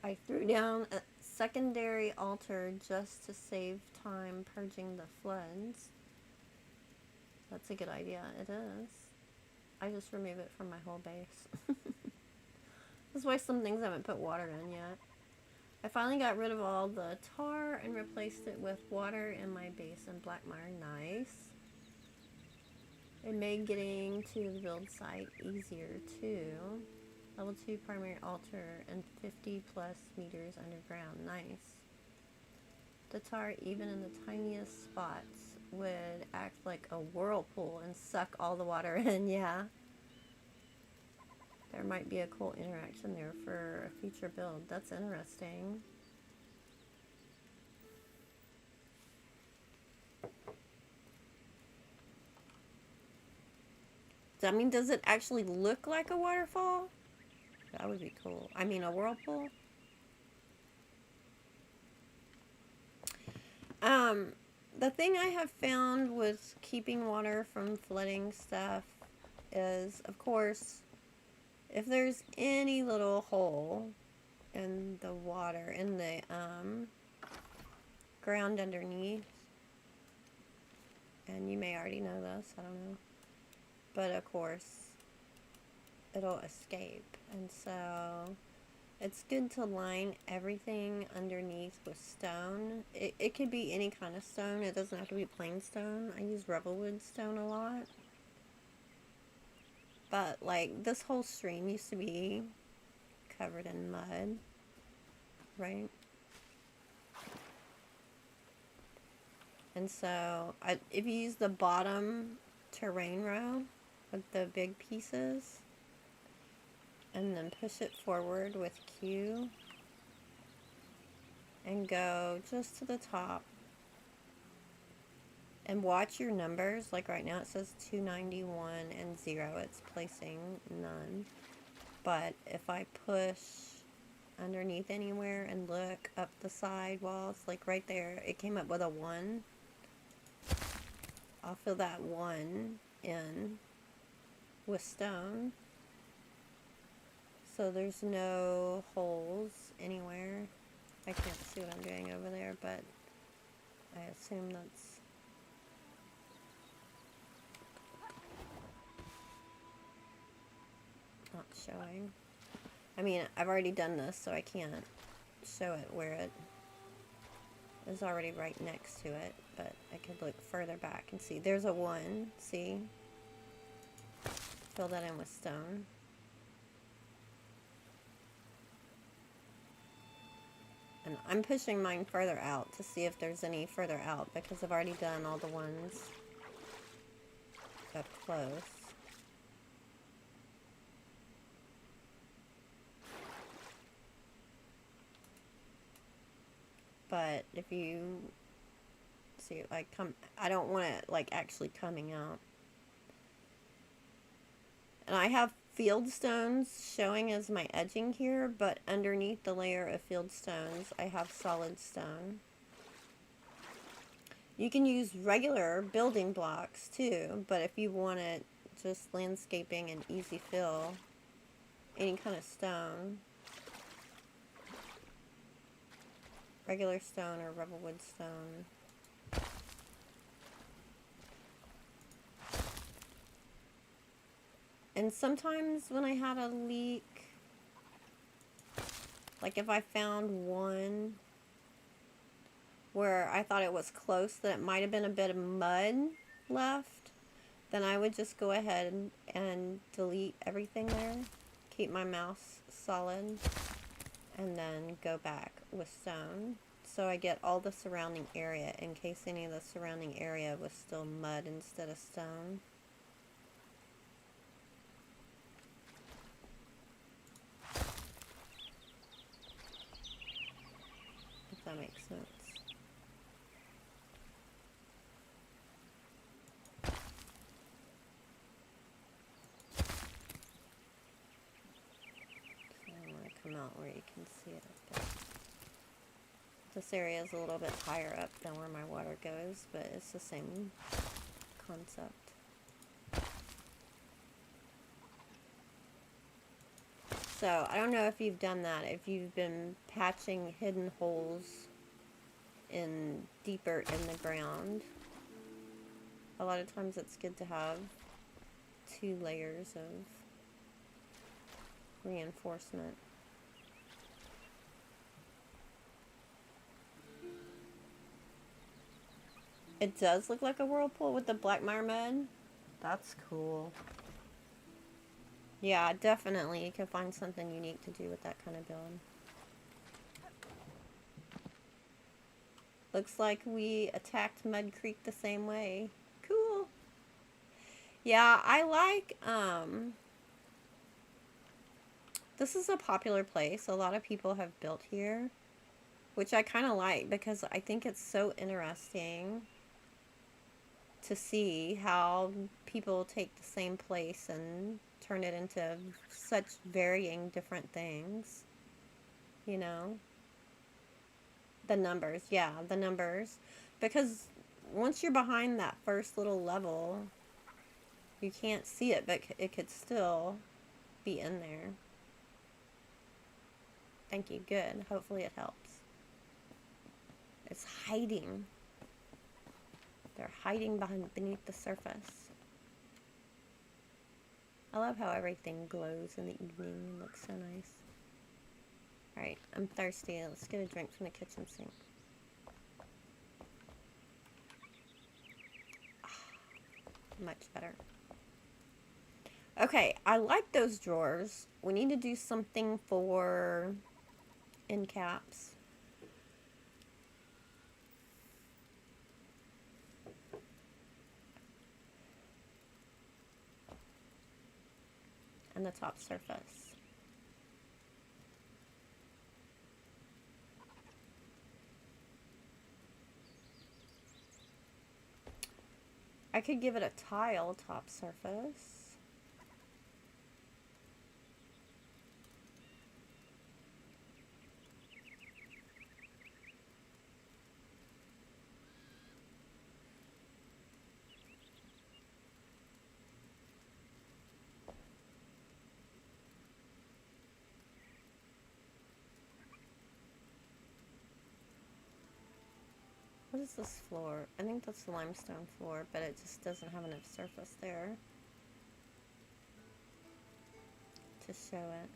I threw down a secondary altar just to save time purging the floods. That's a good idea, it is. I just remove it from my whole base. That's why some things I haven't put water in yet. I finally got rid of all the tar and replaced it with water in my base and black mire. Nice. It made getting to the build site easier too. Level 2 primary altar and 50 plus meters underground. Nice. The tar, even in the tiniest spots, would act like a whirlpool and suck all the water in. Yeah. There might be a cool interaction there for a future build. That's interesting. I mean, does it actually look like a waterfall? That would be cool. I mean, a whirlpool? The thing I have found with keeping water from flooding stuff is, of course, if there's any little hole in the water, in the ground underneath, and you may already know this, I don't know, but of course it'll escape, and so it's good to line everything underneath with stone. It could be any kind of stone, it doesn't have to be plain stone. I use revelwood stone a lot. But, like, this whole stream used to be covered in mud, right? And so, if you use the bottom terrain row with the big pieces, and then push it forward with Q, and go just to the top, and watch your numbers. Like right now it says 291 and 0. It's placing none. But if I push underneath anywhere and look up the side walls, like right there, it came up with a 1. I'll fill that 1 in with stone. So there's no holes anywhere. I can't see what I'm doing over there, but I assume that's... not showing. I mean, I've already done this, so I can't show it where it is already right next to it, but I could look further back and see. There's a 1, see? Fill that in with stone. And I'm pushing mine further out to see if there's any further out, because I've already done all the ones up close. But if you see, like, I don't want it, like, actually coming out. And I have field stones showing as my edging here, but underneath the layer of field stones, I have solid stone. You can use regular building blocks too, but if you want it just landscaping and easy fill, any kind of stone, regular stone or revelwood stone. And sometimes when I had a leak, like if I found one where I thought it was close, that it might have been a bit of mud left, then I would just go ahead and delete everything there, keep my mouse solid, and then go back with stone. So I get all the surrounding area in case any of the surrounding area was still mud instead of stone. If that makes sense. So I want to come out where you can see it up there. This area is a little bit higher up than where my water goes, but it's the same concept. So, I don't know if you've done that, if you've been patching hidden holes deeper in the ground. A lot of times it's good to have 2 layers of reinforcement. It does look like a whirlpool with the black mire mud. That's cool. Yeah, definitely you can find something unique to do with that kind of build. Looks like we attacked Mud Creek the same way. Cool. Yeah, I like, this is a popular place. A lot of people have built here, which I kind of like because I think it's so interesting to see how people take the same place and turn it into such varying different things, you know? The numbers, yeah, the numbers. Because once you're behind that first little level, you can't see it, but it could still be in there. Thank you, good. Hopefully it helps. It's hiding. They're hiding beneath the surface. I love how everything glows in the evening and looks so nice. Alright, I'm thirsty. Let's get a drink from the kitchen sink. Much better. Okay, I like those drawers. We need to do something for end caps. And the top surface. I could give it a tile top surface. What is this floor? I think that's the limestone floor, but it just doesn't have enough surface there to show it.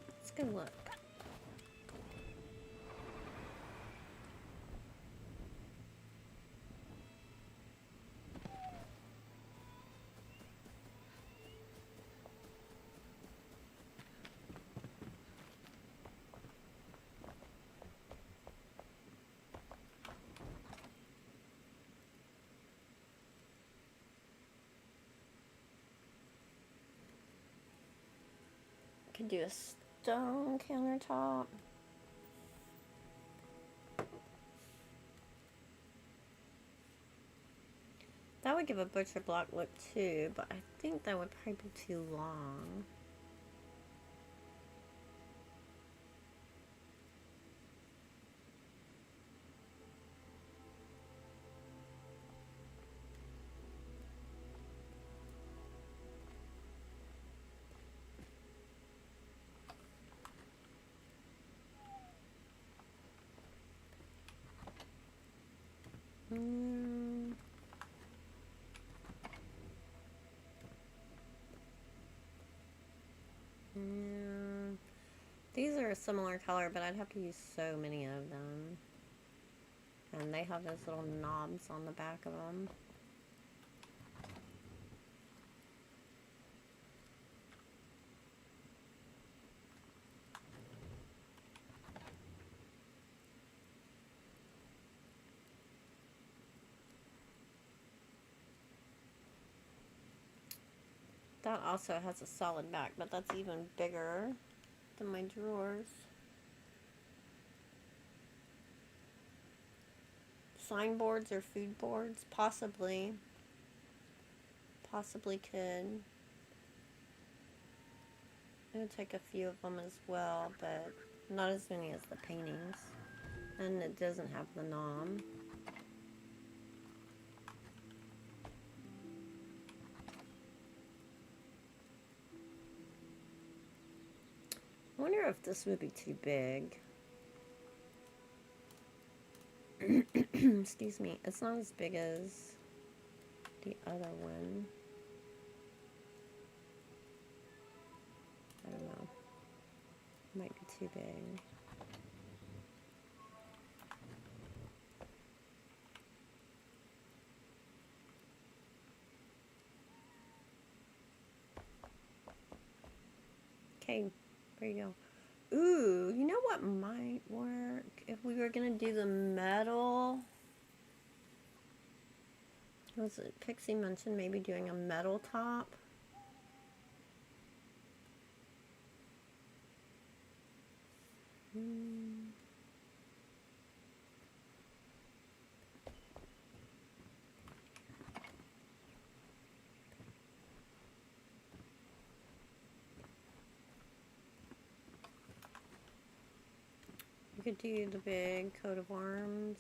Let's go look. could do a stone countertop. That would give a butcher block look too, but I think that would probably be too long. These are a similar color, but I'd have to use so many of them. And they have those little knobs on the back of them. That also has a solid back, but that's even bigger than my drawers. Signboards or food boards? Possibly. Possibly could. It would take a few of them as well, but not as many as the paintings. And it doesn't have the knob. I wonder if this would be too big. Excuse me. It's not as big as the other one. I don't know. Might be too big. Okay, there you go. Ooh, you know what might work? If we were gonna do the metal. Was it Pixie mentioned maybe doing a metal top? You could do the big coat of arms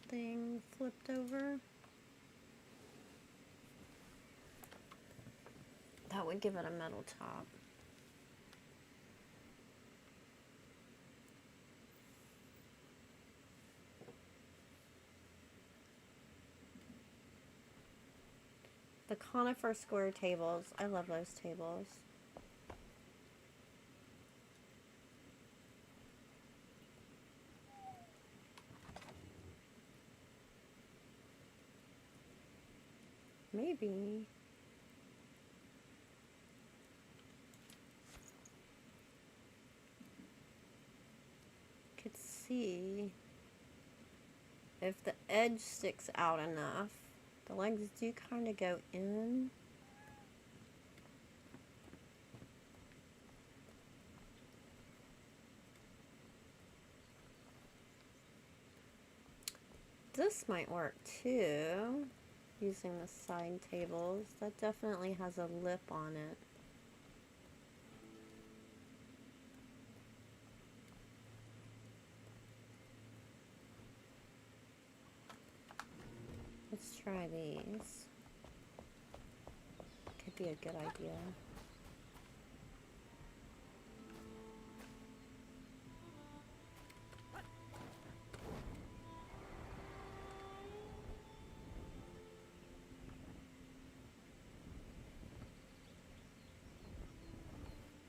thing flipped over. That would give it a metal top. The conifer square tables. I love those tables. Maybe. Could see if the edge sticks out enough. The legs do kind of go in. This might work too, using the side tables. That definitely has a lip on it. Let's try these. Could be a good idea.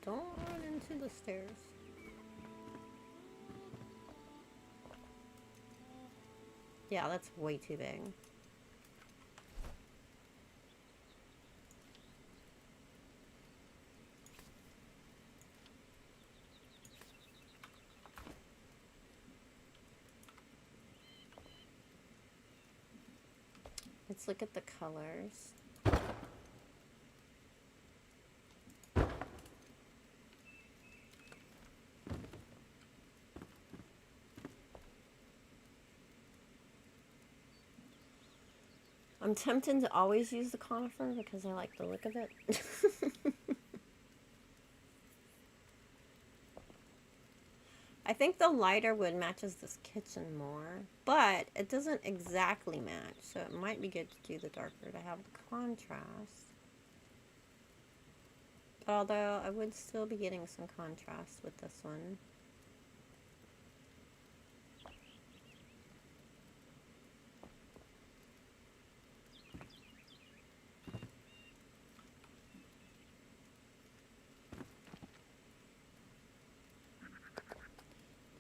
Don't run into the stairs. Yeah, that's way too big. Let's look at the colors. I'm tempted to always use the conifer because I like the look of it. I think the lighter wood matches this kitchen more, but it doesn't exactly match, so it might be good to do the darker to have the contrast. Although I would still be getting some contrast with this one.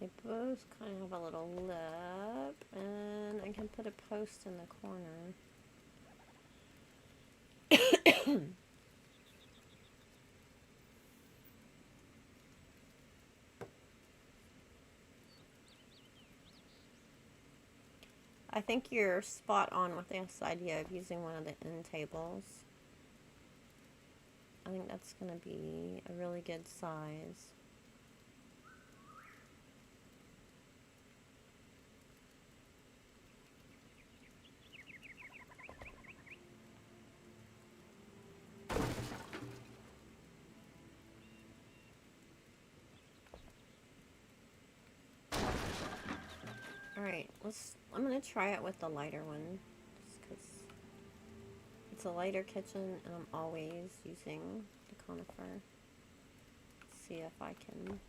They both kind of have a little lip, and I can put a post in the corner. I think you're spot on with this idea of using one of the end tables. I think that's going to be a really good size. Alright, I'm going to try it with the lighter one, just because it's a lighter kitchen and I'm always using the conifer. Let's see if I can...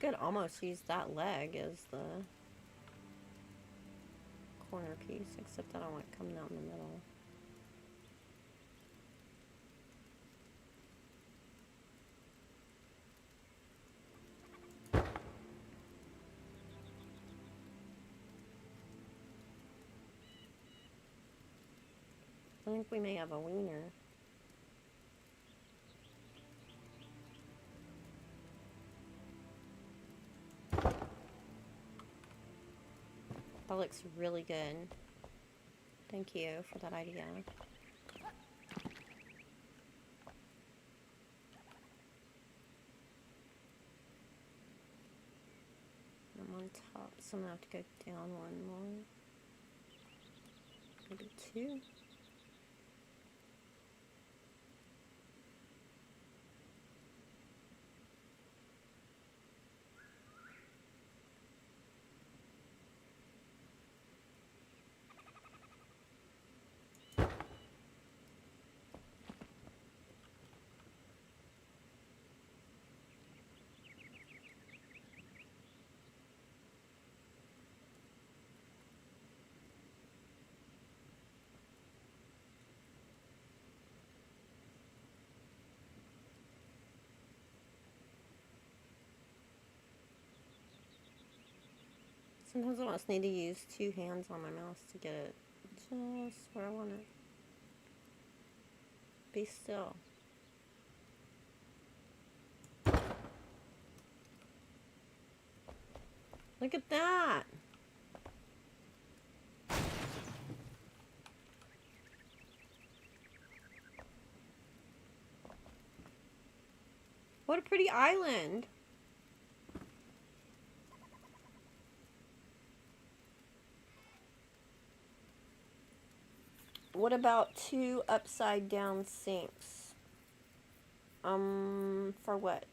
Could almost use that leg as the corner piece, except I don't want it coming out in the middle. I think we may have a wiener. That looks really good. Thank you for that idea. I'm on top, so I'm gonna have to go down one more. Maybe two. Sometimes I just need to use two hands on my mouse to get it just where I want it. Be still. Look at that! What a pretty island! What about two upside down sinks? For what?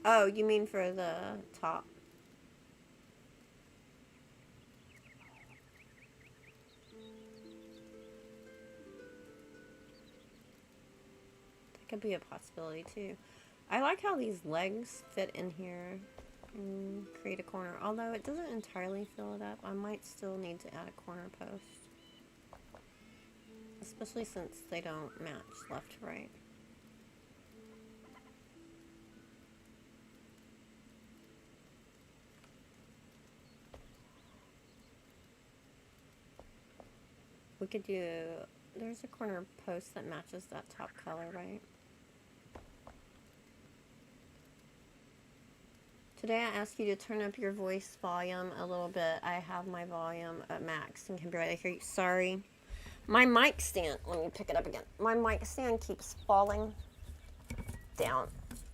Oh, you mean for the top? That could be a possibility too. I like how these legs fit in here and create a corner. Although it doesn't entirely fill it up, I might still need to add a corner post. Especially since they don't match left to right. We could do, there's a corner post that matches that top color, right? Today I ask you to turn up your voice volume a little bit. I have my volume at max and can barely hear you. Sorry. My mic stand, let me pick it up again. My mic stand keeps falling down.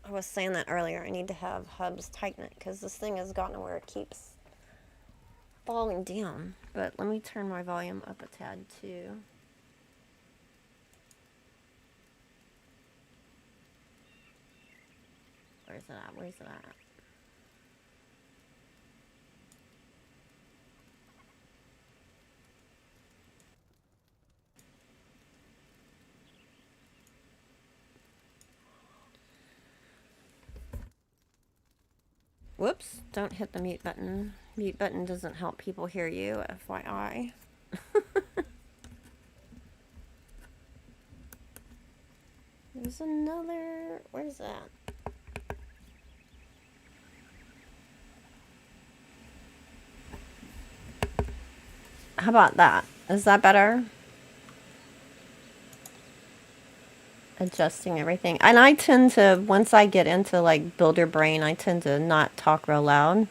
I was saying that earlier. I need to have hubs tighten it because this thing has gotten to where it keeps falling down. But let me turn my volume up a tad too. Where's it at? Where's it at? Whoops, don't hit the mute button. Mute button doesn't help people hear you, FYI. There's another, where's that? How about that? Is that better? Adjusting everything. And I tend to, once I get into like builder brain, I tend to not talk real loud.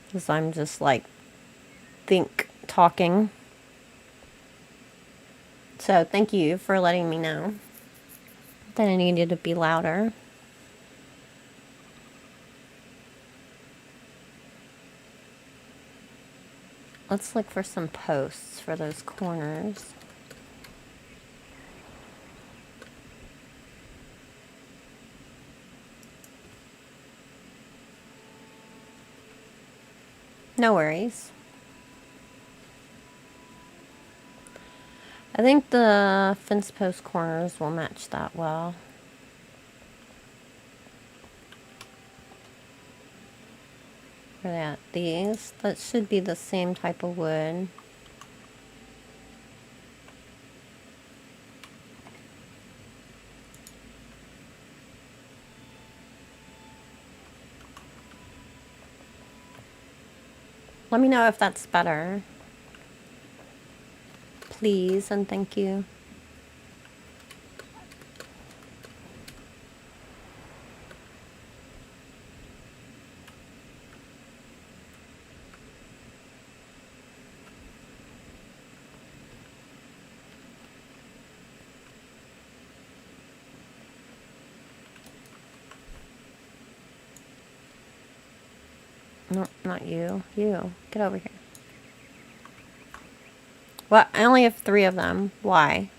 Because I'm just like, talking. So thank you for letting me know that I needed to be louder. Let's look for some posts for those corners. No worries. I think the fence post corners will match that well. For that, these, that should be the same type of wood. Let me know if that's better. Please and thank you. No, not you. You. Get over here. What? I only have 3 of them. Why?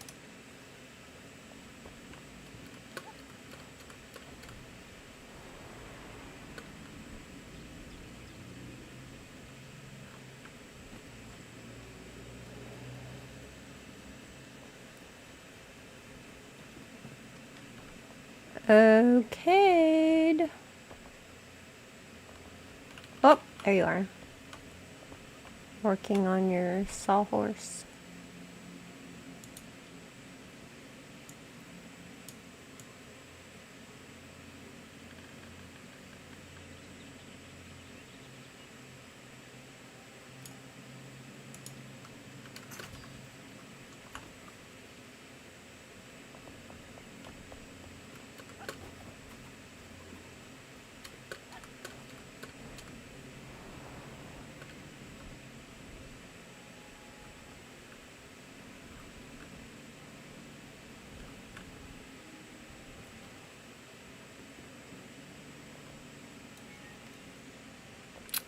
Okay. Oh, there you are. Working on your sawhorse.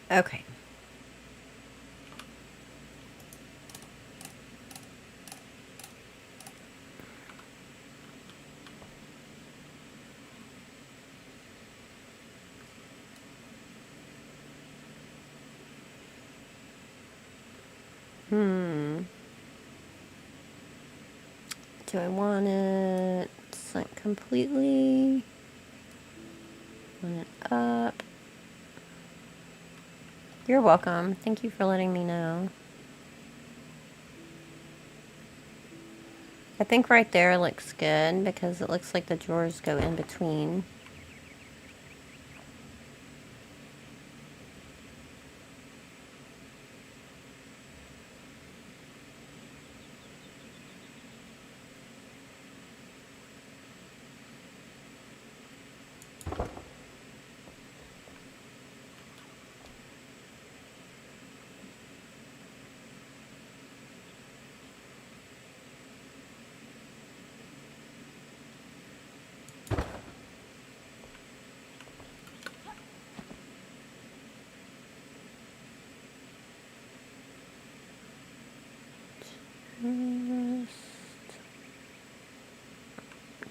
Okay. Do I want it sunk completely? Want it up? You're welcome. Thank you for letting me know. I think right there looks good because it looks like the drawers go in between.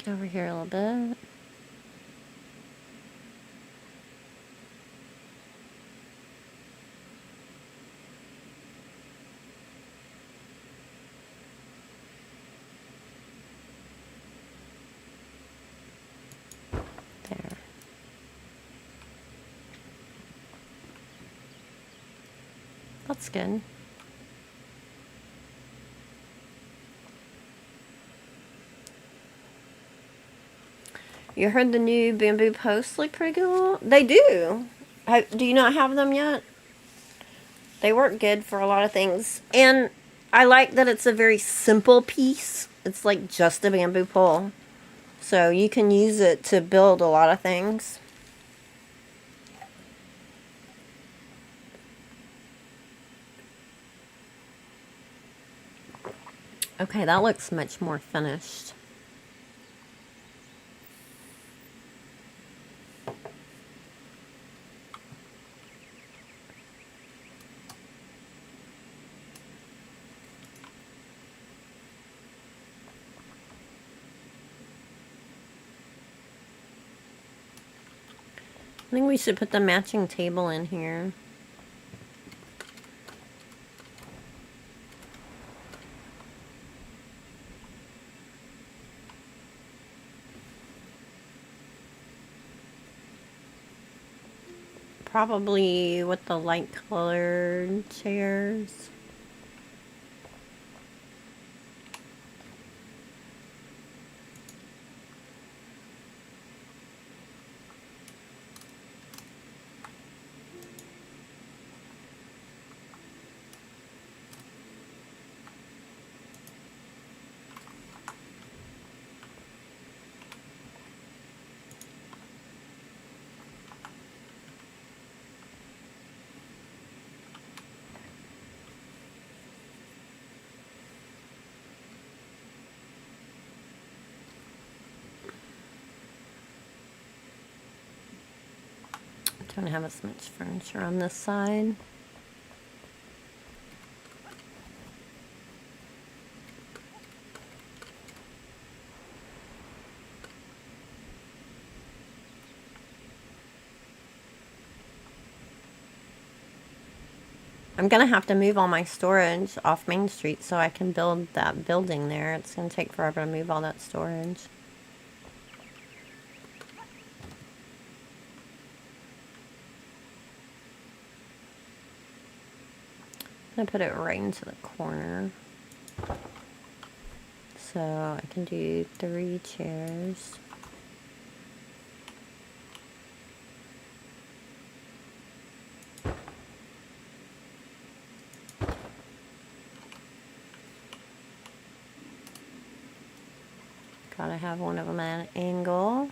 Over here a little bit. There. That's good. You heard the new bamboo posts look pretty cool? They do. Do you not have them yet? They work good for a lot of things. And I like that it's a very simple piece. It's like just a bamboo pole. So you can use it to build a lot of things. Okay, that looks much more finished. I think we should put the matching table in here. Probably with the light colored chairs. Don't have as much furniture on this side. I'm gonna have to move all my storage off Main Street so I can build that building there. It's gonna take forever to move all that storage. I'm gonna put it right into the corner. So I can do 3 chairs. Gotta have one of them at an angle.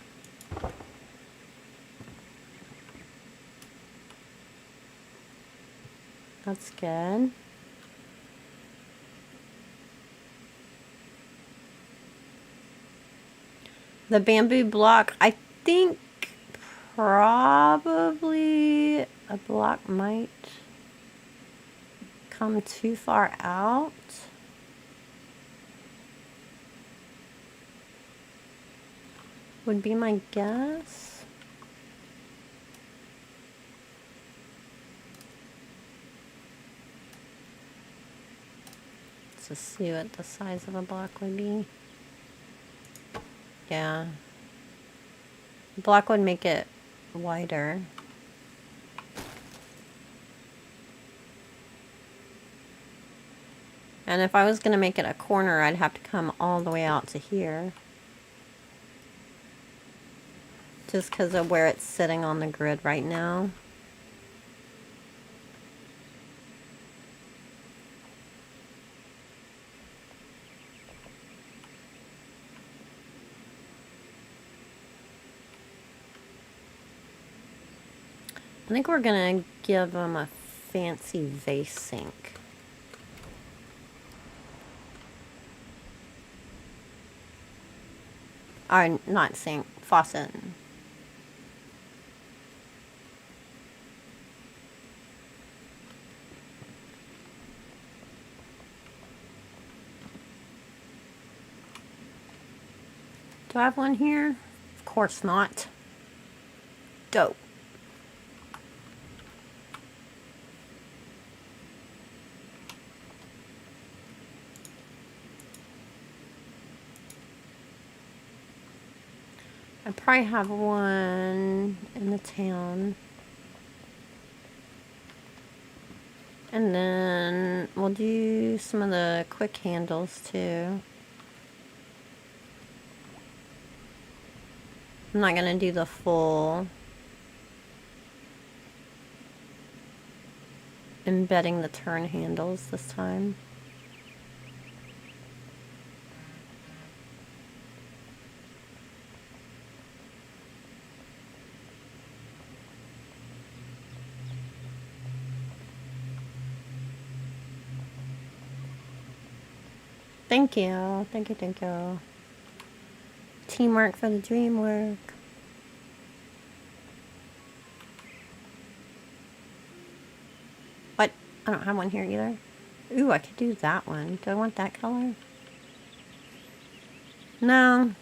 That's good. The bamboo block, I think probably a block might come too far out. Would be my guess. Let's just see what the size of a block would be. Yeah. Block would make it wider. And if I was going to make it a corner, I'd have to come all the way out to here. Just because of where it's sitting on the grid right now. I think we're going to give them a fancy vase sink. Or not sink, faucet. Do I have one here? Of course not. Go. I probably have one in the town. And then we'll do some of the quick handles too. I'm not gonna do the full embedding the turn handles this time. Thank you, thank you, thank you. Teamwork for the dream work. What? I don't have one here either. Ooh, I could do that one. Do I want that color? No.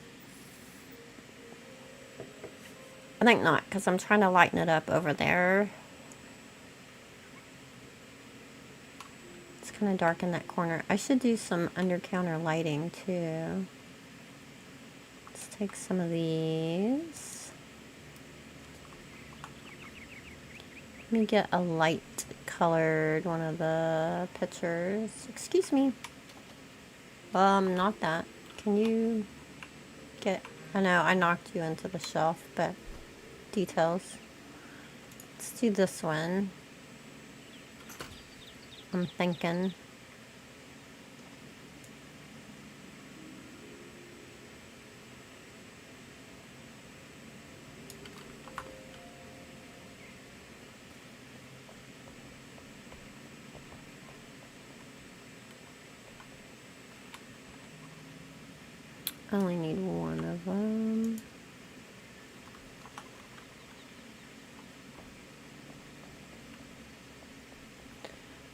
I think not, because I'm trying to lighten it up over there. It's kind of dark in that corner. I should do some under counter lighting too. Let's take some of these. Let me get a light colored one of the pictures. Excuse me. Not that. Can you get... I know, I knocked you into the shelf, but details. Let's do this one. I'm thinking. I only need one of them.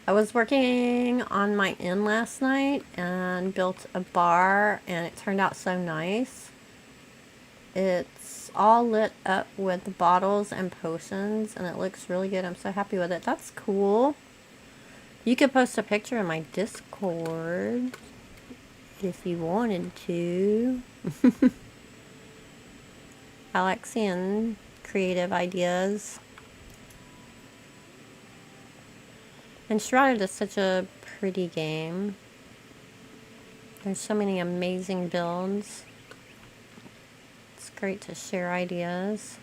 I was working on my inn last night and built a bar, and it turned out so nice. It's all lit up with bottles and potions, and it looks really good. I'm so happy with it. That's cool. You could post a picture in my Discord if you wanted to. I like seeing creative ideas. Enshrouded is such a pretty game. There's so many amazing builds. It's great to share ideas.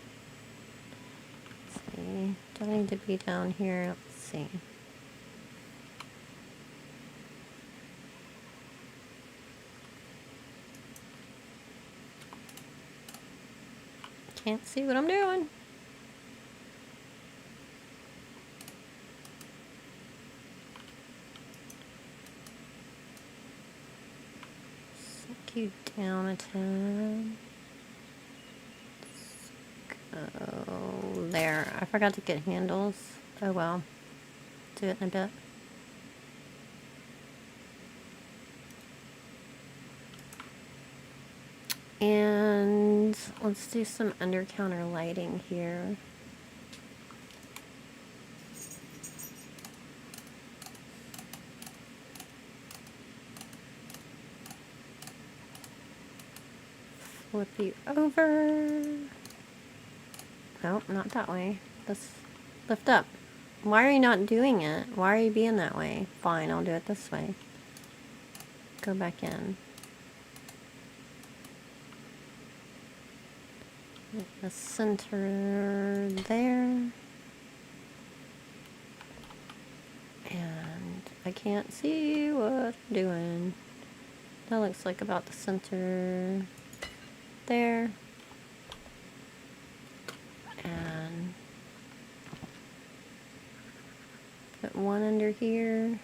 Let's see. Do I need to be down here? Let's see. Can't see what I'm doing. Suck you down a tad. Oh, there. I forgot to get handles. Oh well. Do it in a bit. And let's do some under counter lighting here. Flip you over. Nope, not that way. Let's lift up. Why are you not doing it? Why are you being that way? Fine, I'll do it this way. Go back in. The center there. And I can't see what I'm doing. That looks like about the center there. And put one under here.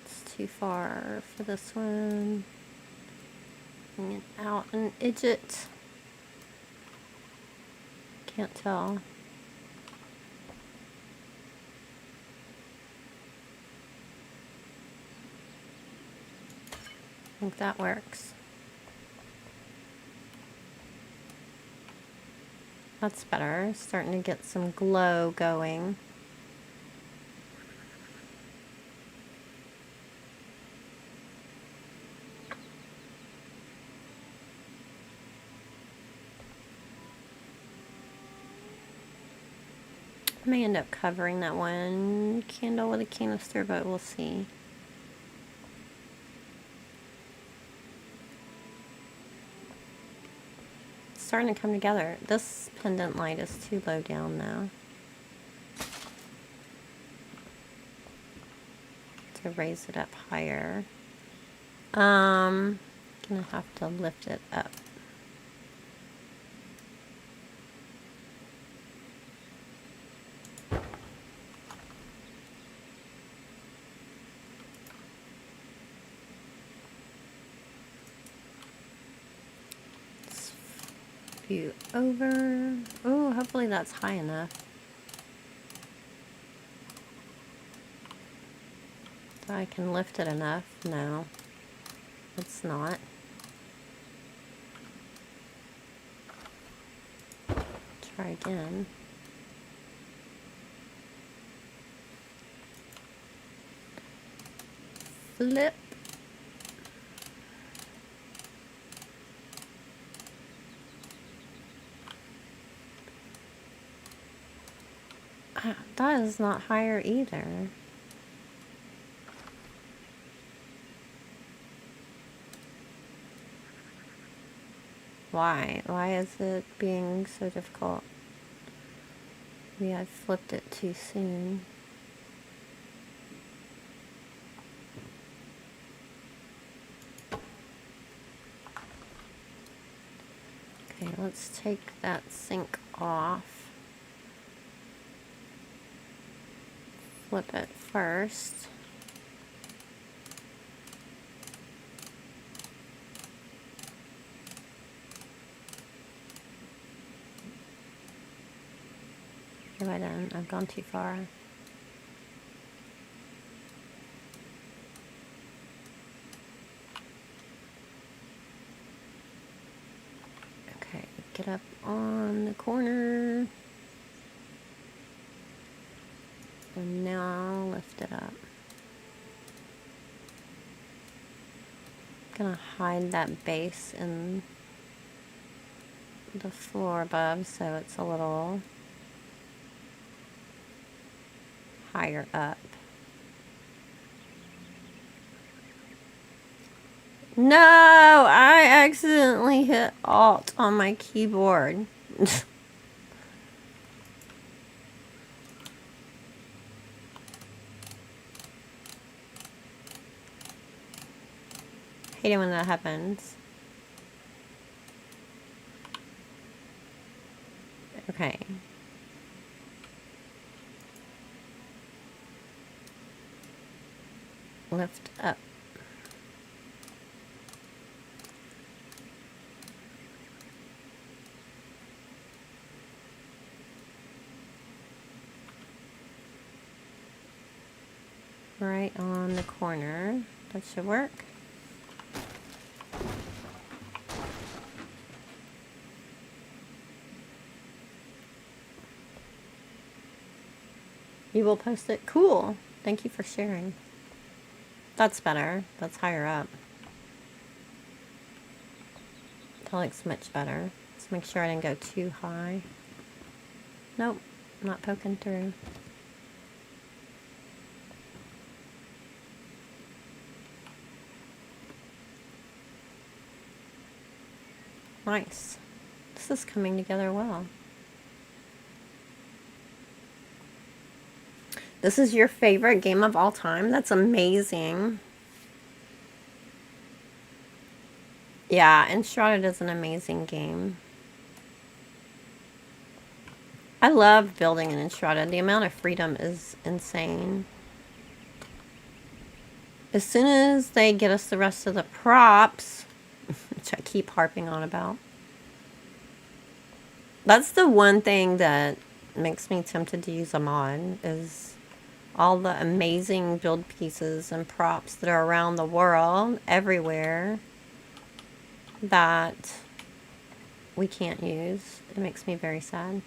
It's too far for this one. Bring it out and edge it. Can't tell. think that works. That's better. Starting to get some glow going. I may end up covering that one candle with a canister, but we'll see. It's starting to come together. This pendant light is too low down though. To raise it up higher. Gonna have to lift it up. View over. Oh, hopefully that's high enough. So I can lift it enough. No, it's not. Try again. Flip. That is not higher either. Why? Why is it being so difficult? Maybe I flipped it too soon. Okay, let's take that sink off. Flip it first. What have I done? I've gone too far. Okay, get up on the corner. And now lift it up. I'm gonna hide that base in the floor above so it's a little higher up. No, I accidentally hit Alt on my keyboard. Hate it when that happens. Okay. Lift up. Right on the corner. That should work. You will post it? Cool. Thank you for sharing. That's better. That's higher up. That looks much better. Let's make sure I didn't go too high. Nope, not poking through. Nice. This is coming together well. This is your favorite game of all time? That's amazing. Yeah, Enshrouded is an amazing game. I love building in Enshrouded. The amount of freedom is insane. As soon as they get us the rest of the props, which I keep harping on about, that's the one thing that makes me tempted to use a mod, is all the amazing build pieces and props that are around the world, everywhere, that we can't use. It makes me very sad.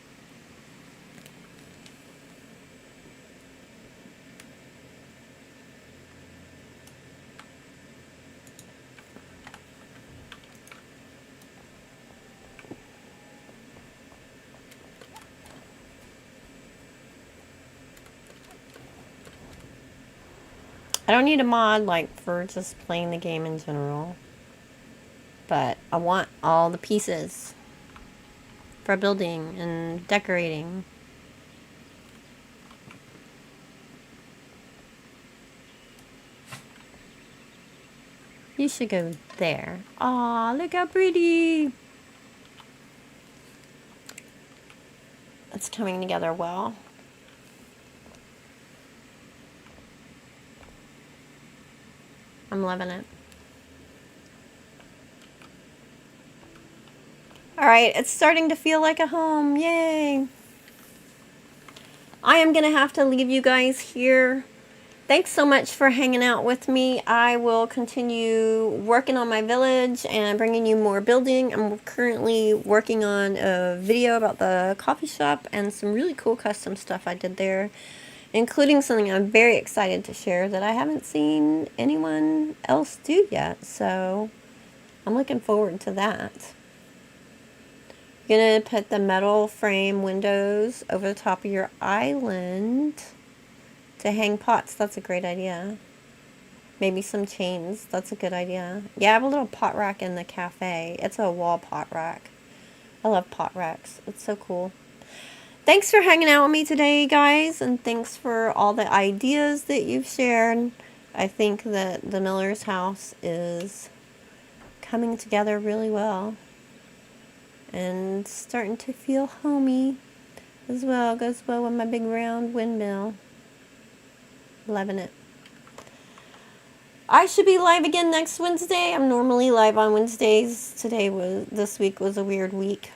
I don't need a mod like for just playing the game in general, but I want all the pieces for building and decorating. You should go there. Aw, look how pretty. It's coming together well. I'm loving it. Alright, it's starting to feel like a home. Yay! I am going to have to leave you guys here. Thanks so much for hanging out with me. I will continue working on my village and bringing you more building. I'm currently working on a video about the coffee shop and some really cool custom stuff I did there, including something I'm very excited to share that I haven't seen anyone else do yet. So I'm looking forward to that. You're going to put the metal frame windows over the top of your island to hang pots. That's a great idea. Maybe some chains. That's a good idea. Yeah, I have a little pot rack in the cafe. It's a wall pot rack. I love pot racks. It's so cool. Thanks for hanging out with me today, guys, and thanks for all the ideas that you've shared. I think that the Miller's house is coming together really well and starting to feel homey as well. Goes well with my big round windmill. Loving it. I should be live again next Wednesday. I'm normally live on Wednesdays. This week was a weird week.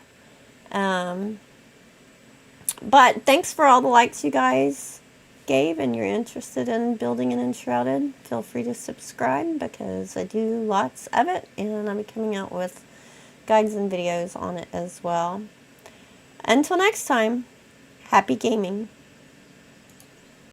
But thanks for all the likes you guys gave, and you're interested in building an Enshrouded. Feel free to subscribe because I do lots of it, and I'll be coming out with guides and videos on it as well. Until next time, happy gaming.